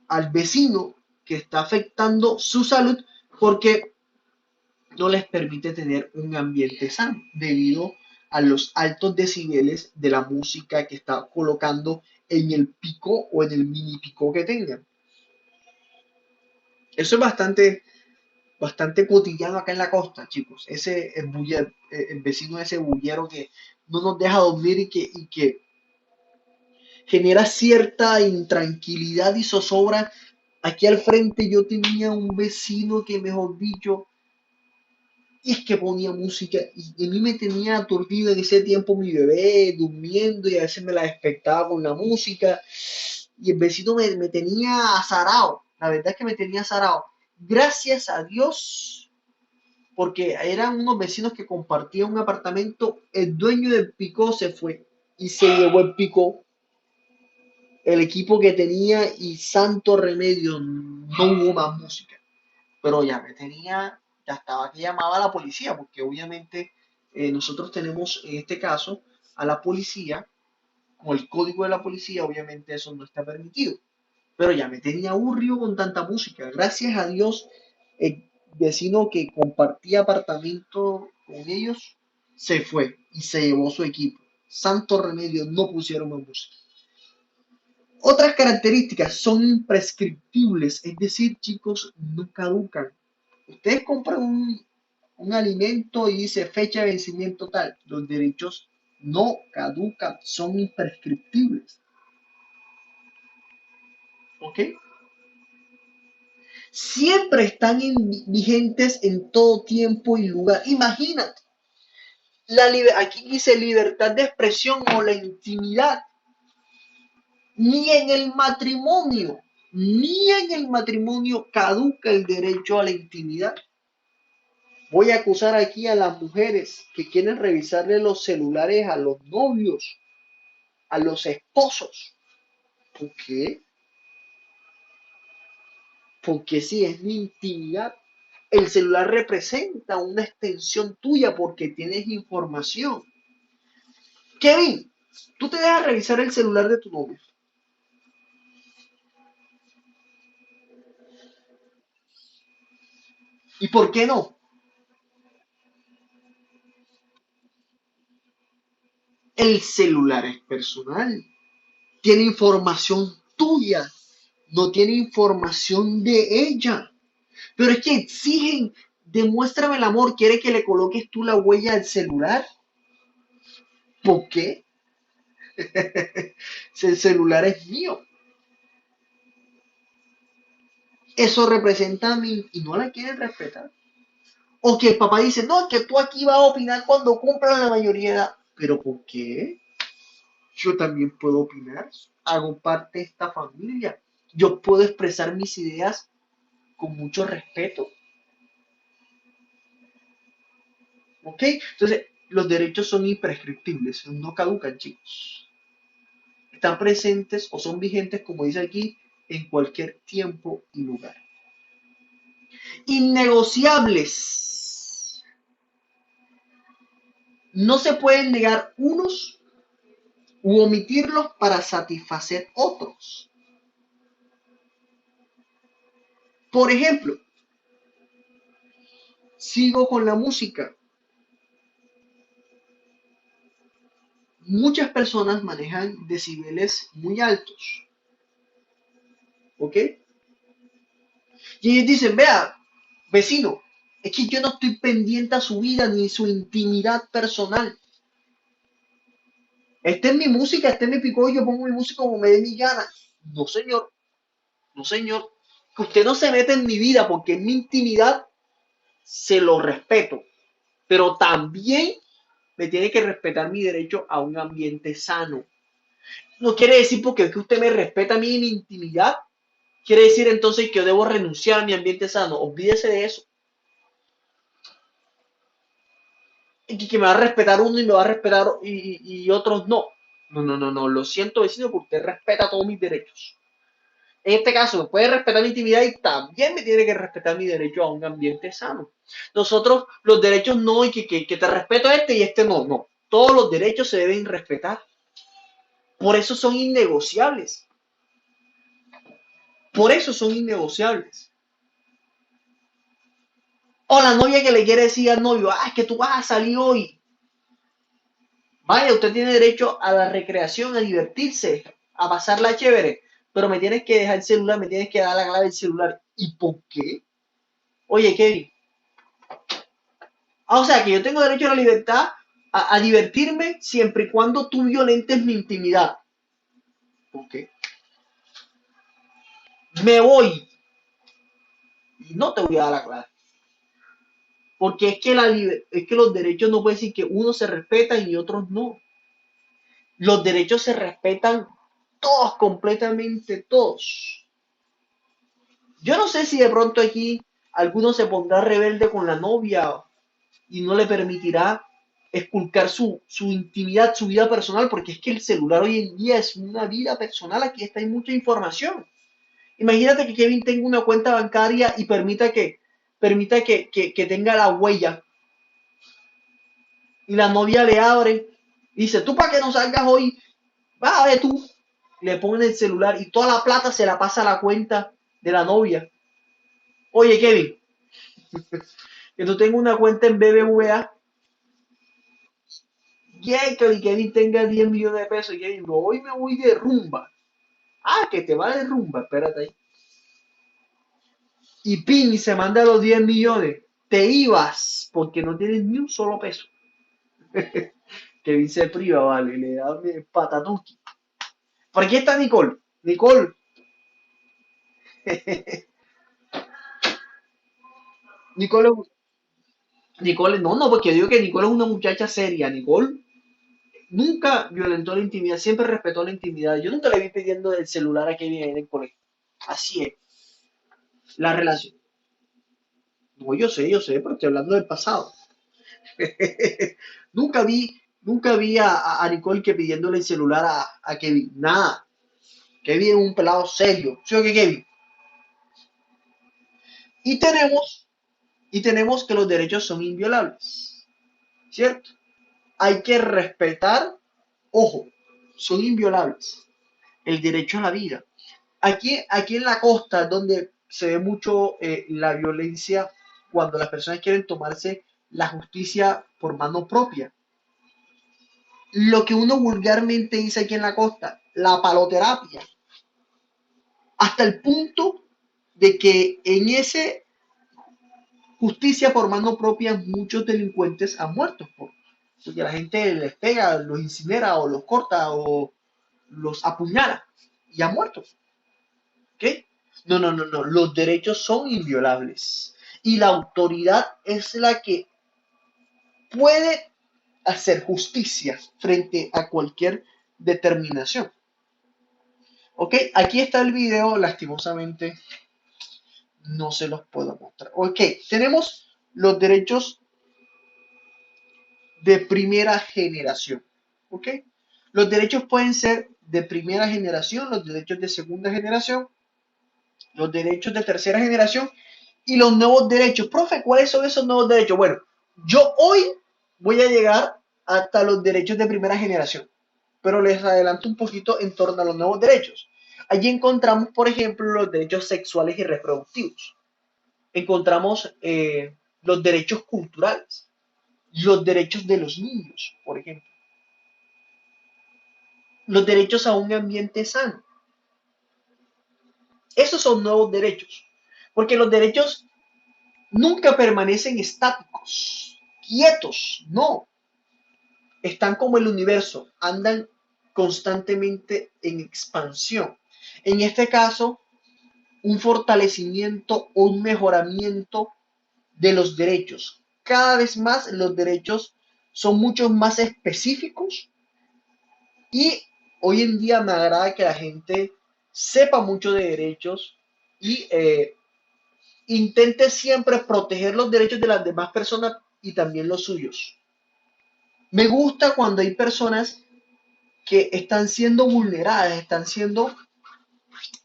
al vecino que está afectando su salud porque no les permite tener un ambiente sano debido a los altos decibeles de la música que está colocando en el pico o en el mini pico que tengan. Eso es bastante cotidiano acá en la costa, chicos. Ese el vecino ese bullero que no nos deja dormir y que genera cierta intranquilidad y zozobra. Aquí al frente yo tenía un vecino que, mejor dicho, y es que ponía música y a mí me tenía aturdido en ese tiempo mi bebé, durmiendo y a veces me la despertaba con la música y el vecino me tenía azarado, la verdad es que me tenía azarado. Gracias a Dios, porque eran unos vecinos que compartían un apartamento, el dueño del Picó se fue y se llevó el Picó, el equipo que tenía y santo remedio, no hubo más música. Pero ya me tenía, ya estaba que llamaba a la policía, porque obviamente nosotros tenemos en este caso a la policía con el código de la policía, obviamente eso no está permitido. Pero ya me tenía aburrido con tanta música. Gracias a Dios, el vecino que compartía apartamento con ellos se fue y se llevó su equipo. Santo remedio, no pusieron más música. Otras características son imprescriptibles, es decir, chicos, no caducan. Ustedes compran un alimento y dice fecha de vencimiento tal. Los derechos no caducan, son imprescriptibles. ¿Ok? Siempre están vigentes en todo tiempo y lugar. Imagínate, aquí dice libertad de expresión o la intimidad. Ni en el matrimonio caduca el derecho a la intimidad. Voy a acusar aquí a las mujeres que quieren revisarle los celulares a los novios, a los esposos. ¿Por qué? Porque si es mi intimidad, el celular representa una extensión tuya porque tienes información. Kevin, tú te dejas revisar el celular de tu novio. ¿Y por qué no? El celular es personal. Tiene información tuya. No tiene información de ella. Pero es que exigen, demuéstrame el amor, quiere que le coloques tú la huella al celular. ¿Por qué? Si el celular es mío. Eso representa a mí y no la quieren respetar. O que el papá dice, no, que tú aquí vas a opinar cuando cumplan la mayoría de edad. ¿Pero por qué? Yo también puedo opinar. Hago parte de esta familia. Yo puedo expresar mis ideas con mucho respeto. ¿Ok? Entonces, los derechos son imprescriptibles, no caducan, chicos. Están presentes o son vigentes, como dice aquí, en cualquier tiempo y lugar. Innegociables. No se pueden negar unos u omitirlos para satisfacer otros. Por ejemplo, sigo con la música. Muchas personas manejan decibeles muy altos, ¿ok? Y ellos dicen, vea, vecino, es que yo no estoy pendiente a su vida ni su intimidad personal. Esta es mi música, este es mi pico, yo pongo mi música como me dé mi gana. No, señor, no, señor. Que usted no se mete en mi vida porque en mi intimidad se lo respeto. Pero también me tiene que respetar mi derecho a un ambiente sano. No quiere decir porque es que usted me respeta a mí en mi intimidad, quiere decir entonces que yo debo renunciar a mi ambiente sano. Olvídese de eso. Que me va a respetar uno y me va a respetar y otros no. No, no, no, no. Lo siento, vecino, que usted respeta todos mis derechos. En este caso, me puede respetar mi intimidad y también me tiene que respetar mi derecho a un ambiente sano. Nosotros, los derechos no, y que te respeto este y este no, no. Todos los derechos se deben respetar. Por eso son innegociables. Por eso son innegociables. O la novia que le quiere decir al novio, ah, es que tú vas a salir hoy. Vaya, usted tiene derecho a la recreación, a divertirse, a pasarla chévere, pero me tienes que dejar el celular, me tienes que dar la clave del celular. ¿Y por qué? Oye, Kevin, o sea, que yo tengo derecho a la libertad a divertirme siempre y cuando tú violentes mi intimidad. ¿Por qué? Me voy y no te voy a dar la clave. Porque es que los derechos no pueden decir que unos se respetan y otros no. Los derechos se respetan todos, completamente todos. Yo no sé si de pronto aquí alguno se pondrá rebelde con la novia y no le permitirá esculcar su intimidad, su vida personal, porque es que el celular hoy en día es una vida personal, aquí está, hay mucha información. Imagínate que Kevin tenga una cuenta bancaria y permita que tenga la huella y la novia le abre y dice, tú para que no salgas hoy Va a ver tú, le ponen el celular y toda la plata se la pasa a la cuenta de la novia. Oye, Kevin, que tú tengas una cuenta en BBVA, que Kevin tenga 10 millones de pesos y Kevin, hoy me voy de rumba. Ah, que te va de rumba, espérate ahí. Y pin, se manda los 10 millones. Te ibas porque no tienes ni un solo peso. Kevin se priva, vale, le da patatuki. Por aquí está Nicole. Nicole, Nicole, Nicole, no, no, porque yo digo que Nicole es una muchacha seria. Nicole nunca violentó la intimidad, siempre respetó la intimidad. Yo nunca le vi pidiendo el celular a Kevin en el colegio. Así es, la relación. No, yo sé, pero estoy hablando del pasado. nunca vi a Nicole que pidiéndole el celular a Kevin. Nada. Kevin es un pelado serio. ¿Sí o qué, Kevin? Y tenemos, y tenemos que los derechos son inviolables. ¿Cierto? Hay que respetar, ojo, son inviolables. El derecho a la vida. Aquí en la costa es donde se ve mucho la violencia cuando las personas quieren tomarse la justicia por mano propia. Lo que uno vulgarmente dice aquí en la costa, la paloterapia, hasta el punto de que en ese justicia por mano propia muchos delincuentes han muerto porque la gente les pega, los incinera o los corta o los apuñala y han muerto. ¿Ok? No, no, no, no. Los derechos son inviolables. Y la autoridad es la que puede hacer justicia frente a cualquier determinación. ¿Ok? Aquí está el video, lastimosamente no se los puedo mostrar. Ok, tenemos los derechos de primera generación. ¿Ok? Los derechos pueden ser de primera generación, los derechos de segunda generación, los derechos de tercera generación y los nuevos derechos. Profe, ¿cuáles son esos nuevos derechos? Bueno, yo hoy voy a llegar hasta los derechos de primera generación, pero les adelanto un poquito en torno a los nuevos derechos. Allí encontramos, por ejemplo, los derechos sexuales y reproductivos. Encontramos los derechos culturales, los derechos de los niños, por ejemplo, los derechos a un ambiente sano. Esos son nuevos derechos, porque los derechos nunca permanecen estáticos, quietos, no, están como el universo, andan constantemente en expansión. En este caso, un fortalecimiento o un mejoramiento de los derechos. Cada vez más los derechos son mucho más específicos y hoy en día me agrada que la gente sepa mucho de derechos y intente siempre proteger los derechos de las demás personas y también los suyos. Me gusta cuando hay personas que están siendo vulneradas, están siendo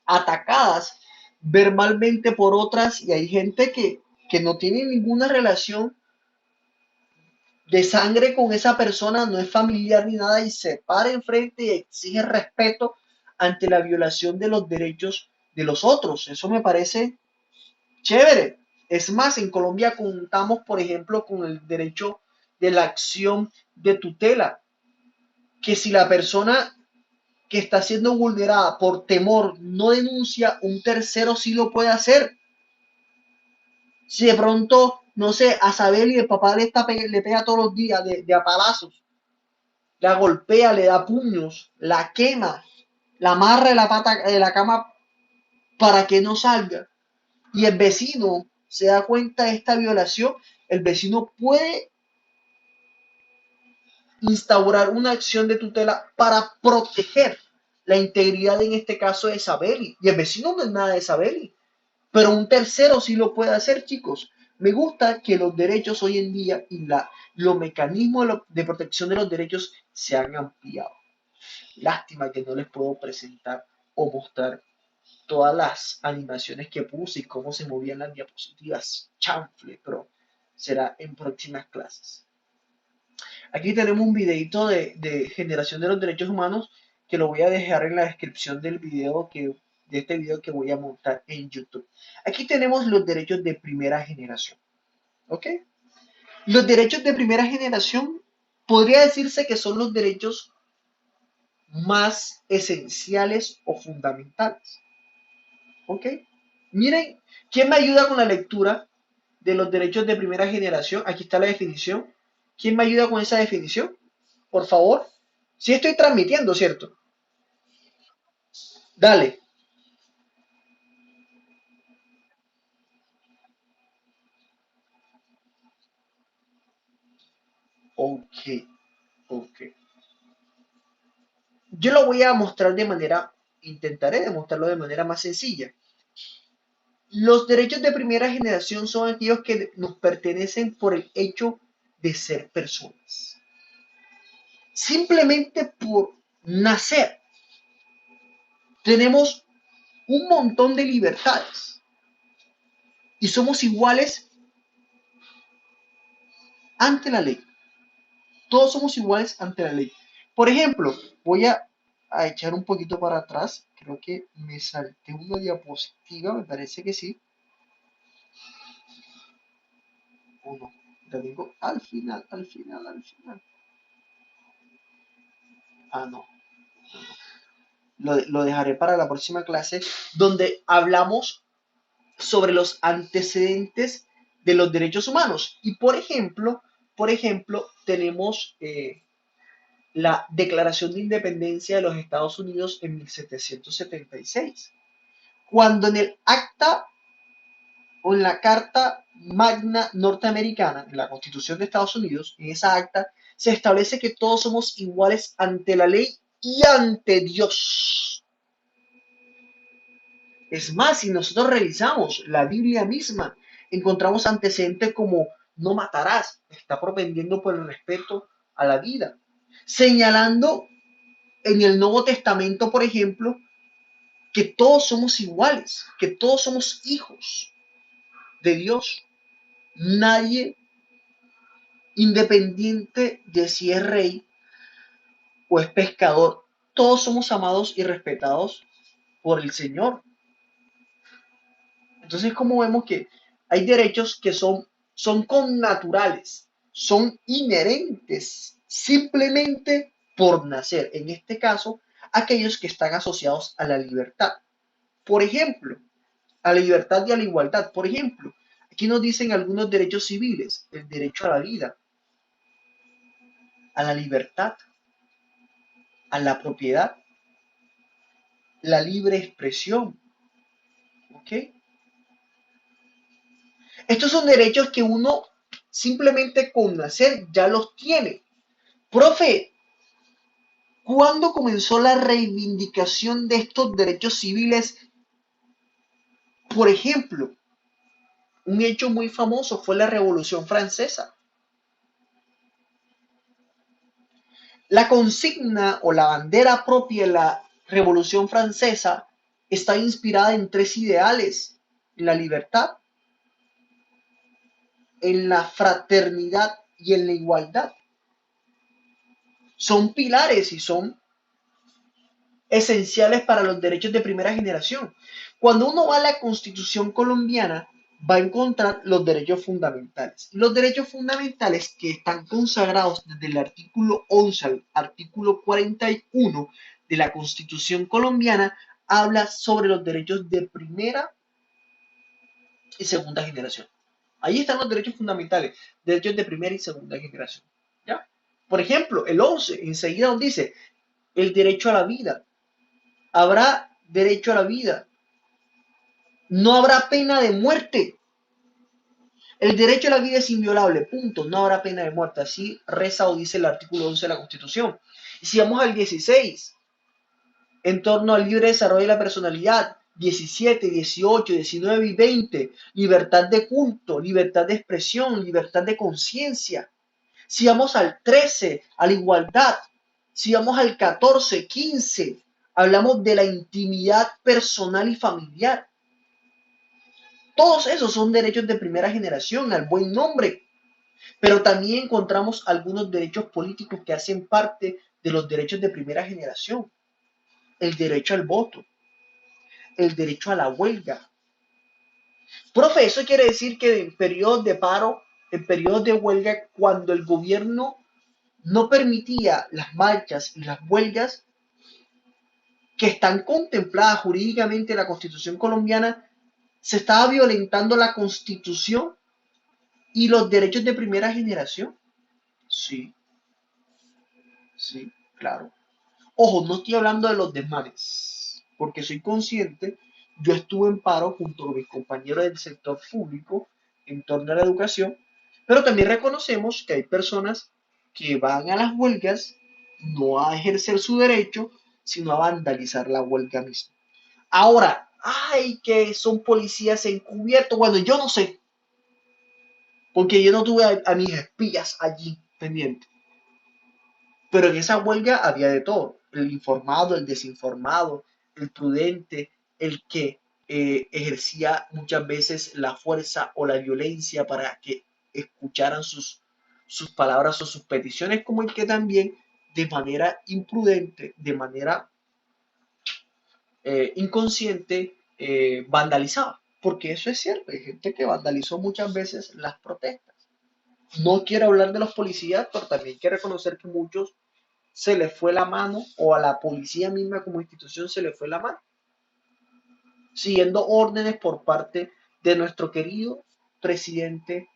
atacadas verbalmente por otras y hay gente que no tiene ninguna relación de sangre con esa persona, no es familiar ni nada y se para enfrente y exige respeto ante la violación de los derechos de los otros. Eso me parece chévere. Es más, en Colombia contamos, por ejemplo, con el derecho de la acción de tutela, que si la persona que está siendo vulnerada por temor no denuncia, un tercero sí lo puede hacer. Si de pronto, no sé, a Sabel y el papá le pega todos los días de a palazos, la golpea, le da puños, la quema, la amarra de la pata de la cama para que no salga. Y el vecino se da cuenta de esta violación, el vecino puede instaurar una acción de tutela para proteger la integridad, en este caso, de Sabeli. Y el vecino no es nada de Sabeli, pero un tercero sí lo puede hacer, chicos. Me gusta que los derechos hoy en día y los mecanismos de protección de los derechos se han ampliado. Lástima que no les puedo presentar o mostrar todas las animaciones que puse y cómo se movían las diapositivas. Chanfle, pero será en próximas clases. Aquí tenemos un videito de generación de los derechos humanos que lo voy a dejar en la descripción de este video que voy a montar en YouTube. Aquí tenemos los derechos de primera generación. ¿Ok? Los derechos de primera generación podría decirse que son los derechos más esenciales o fundamentales. ¿Ok? Miren, ¿quién me ayuda con la lectura de los derechos de primera generación? Aquí está la definición. ¿Quién me ayuda con esa definición? Por favor. Sí estoy transmitiendo, ¿cierto? Dale. Ok, ok. Yo lo voy a mostrar intentaré demostrarlo de manera más sencilla. Los derechos de primera generación son aquellos que nos pertenecen por el hecho de ser personas. Simplemente por nacer tenemos un montón de libertades y somos iguales ante la ley. Todos somos iguales ante la ley. Por ejemplo, a echar un poquito para atrás. Creo que me salté una diapositiva, me parece que sí. O no, la tengo al final. Ah, no. Lo dejaré para la próxima clase, donde hablamos sobre los antecedentes de los derechos humanos. Y por ejemplo, tenemos la Declaración de Independencia de los Estados Unidos en 1776, cuando en el acta o en la Carta Magna Norteamericana, en la Constitución de Estados Unidos, en esa acta, se establece que todos somos iguales ante la ley y ante Dios. Es más, si nosotros revisamos la Biblia misma, encontramos antecedentes como no matarás, está propendiendo por el respeto a la vida, señalando en el Nuevo Testamento, por ejemplo, que todos somos iguales, que todos somos hijos de Dios. Nadie, independiente de si es rey o es pescador, todos somos amados y respetados por el Señor. Entonces, como vemos que hay derechos que son connaturales, son inherentes simplemente por nacer. En este caso, aquellos que están asociados a la libertad. Por ejemplo, a la libertad y a la igualdad. Por ejemplo, aquí nos dicen algunos derechos civiles: el derecho a la vida, a la libertad, a la propiedad, la libre expresión. ¿Ok? Estos son derechos que uno simplemente con nacer ya los tiene. Profe, ¿cuándo comenzó la reivindicación de estos derechos civiles? Por ejemplo, un hecho muy famoso fue la Revolución Francesa. La consigna o la bandera propia de la Revolución Francesa está inspirada en tres ideales: en la libertad, en la fraternidad y en la igualdad. Son pilares y son esenciales para los derechos de primera generación. Cuando uno va a la Constitución colombiana, va a encontrar los derechos fundamentales. Los derechos fundamentales que están consagrados desde el artículo 11 al artículo 41 de la Constitución colombiana habla sobre los derechos de primera y segunda generación. Ahí están los derechos fundamentales, derechos de primera y segunda generación. ¿Ya? Por ejemplo, el 11 enseguida nos dice el derecho a la vida. Habrá derecho a la vida. No habrá pena de muerte. El derecho a la vida es inviolable, punto. No habrá pena de muerte. Así reza o dice el artículo 11 de la Constitución. Y si vamos al 16, en torno al libre desarrollo de la personalidad, 17, 18, 19 y 20, libertad de culto, libertad de expresión, libertad de conciencia. Si vamos al 13, a la igualdad. Si vamos al 14, 15, hablamos de la intimidad personal y familiar. Todos esos son derechos de primera generación, al buen nombre, pero también encontramos algunos derechos políticos que hacen parte de los derechos de primera generación. el derecho al voto, el derecho a la huelga. Profe, eso quiere decir que en periodos de paro, en periodos de huelga, cuando el gobierno no permitía las marchas y las huelgas que están contempladas jurídicamente en la Constitución colombiana, se estaba violentando la Constitución y los derechos de primera generación. Sí, sí, claro. Ojo, no estoy hablando de los desmanes, porque soy consciente, yo estuve en paro junto con mis compañeros del sector público en torno a la educación, pero también reconocemos que hay personas que van a las huelgas no a ejercer su derecho, sino a vandalizar la huelga misma. Ahora, ay, que son policías encubiertos, bueno, yo no sé, porque yo no tuve a mis espías allí pendientes. Pero en esa huelga había de todo, el informado, el desinformado, el prudente, el que ejercía muchas veces la fuerza o la violencia para que escucharan sus palabras o sus peticiones, como el que también de manera imprudente, de manera inconsciente, vandalizaba. Porque eso es cierto, hay gente que vandalizó muchas veces las protestas. No quiero hablar de los policías, pero también hay que reconocer que muchos se le fue la mano o a la policía misma como institución se le fue la mano, siguiendo órdenes por parte de nuestro querido presidente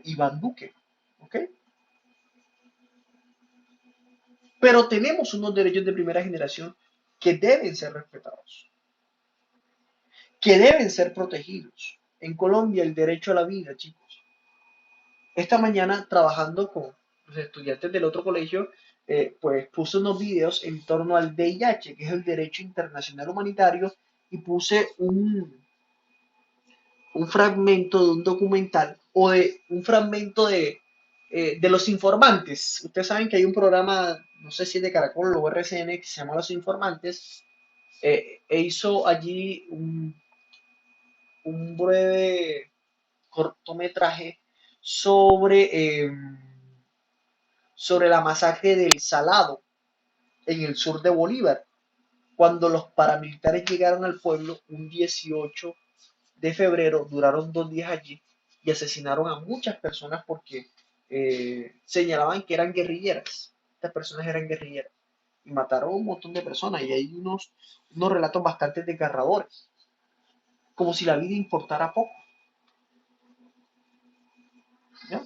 Iván Duque. ¿Ok? Pero tenemos unos derechos de primera generación que deben ser respetados, que deben ser protegidos. En Colombia el derecho a la vida, chicos. Esta mañana trabajando con los estudiantes del otro colegio, pues puse unos videos en torno al DIH, que es el Derecho Internacional Humanitario, y puse un fragmento de un documental o de un fragmento de Los Informantes. Ustedes saben que hay un programa, no sé si es de Caracol o RCN, que se llama Los Informantes, e hizo allí un breve cortometraje sobre, sobre la masacre del Salado en el sur de Bolívar, cuando los paramilitares llegaron al pueblo un 18 de febrero, duraron 2 días allí y asesinaron a muchas personas porque señalaban que eran guerrilleras. Estas personas eran guerrilleras y mataron a un montón de personas y hay unos relatos bastante desgarradores, como si la vida importara poco. ¿Ya?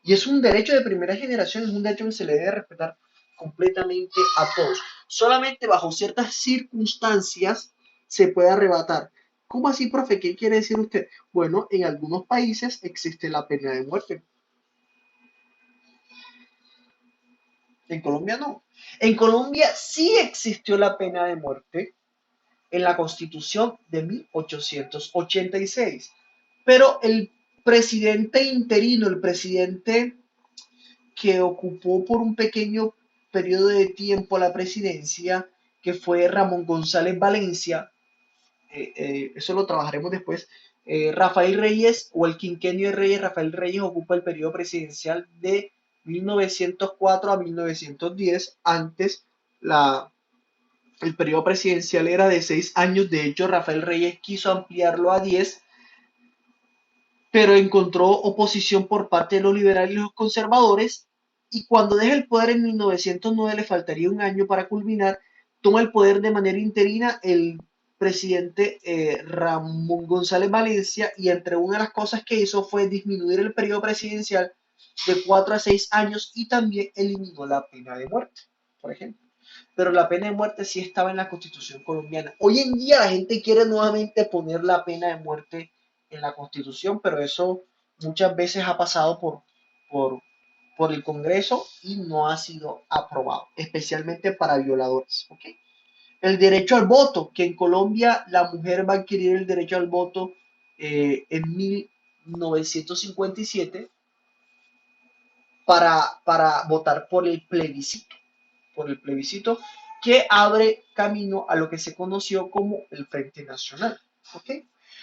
Y es un derecho de primera generación, es un derecho que se le debe respetar completamente a todos. Solamente bajo ciertas circunstancias se puede arrebatar. ¿Cómo así, profe? ¿Qué quiere decir usted? Bueno, en algunos países existe la pena de muerte. En Colombia no. En Colombia sí existió la pena de muerte en la Constitución de 1886. Pero el presidente interino, el presidente que ocupó por un pequeño periodo de tiempo la presidencia, que fue Ramón González Valencia, eso lo trabajaremos después. Rafael Reyes o el quinquenio de Reyes, Rafael Reyes ocupa el periodo presidencial de 1904 a 1910. Antes la, el periodo presidencial era de 6 años, de hecho Rafael Reyes quiso ampliarlo a 10, pero encontró oposición por parte de los liberales y los conservadores, y cuando deja el poder en 1909, le faltaría un año para culminar, toma el poder de manera interina el presidente Ramón González Valencia, y entre una de las cosas que hizo fue disminuir el periodo presidencial de 4 a 6 años y también eliminó la pena de muerte, por ejemplo. Pero la pena de muerte sí estaba en la Constitución colombiana. Hoy en día la gente quiere nuevamente poner la pena de muerte en la Constitución, pero eso muchas veces ha pasado por, por el Congreso y no ha sido aprobado, especialmente para violadores. ¿Okay? El derecho al voto, que en Colombia la mujer va a adquirir el derecho al voto en 1957 para votar por el plebiscito que abre camino a lo que se conoció como el Frente Nacional. ¿Ok?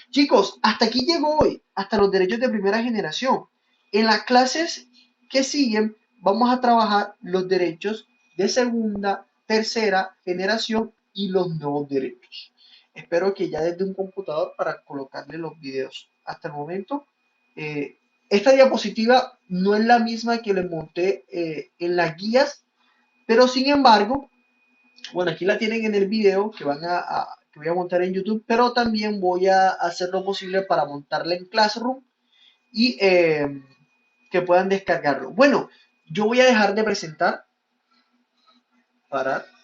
Chicos, hasta aquí llegó hoy, hasta los derechos de primera generación. En las clases que siguen vamos a trabajar los derechos de segunda, tercera generación y los nuevos derechos. Espero que ya desde un computador para colocarle los videos. Hasta el momento, eh, esta diapositiva no es la misma que les monté en las guías, pero sin embargo, bueno, aquí la tienen en el video que que voy a montar en YouTube, pero también voy a hacer lo posible para montarla en Classroom y que puedan descargarlo. Bueno, yo voy a dejar de presentar. Parar.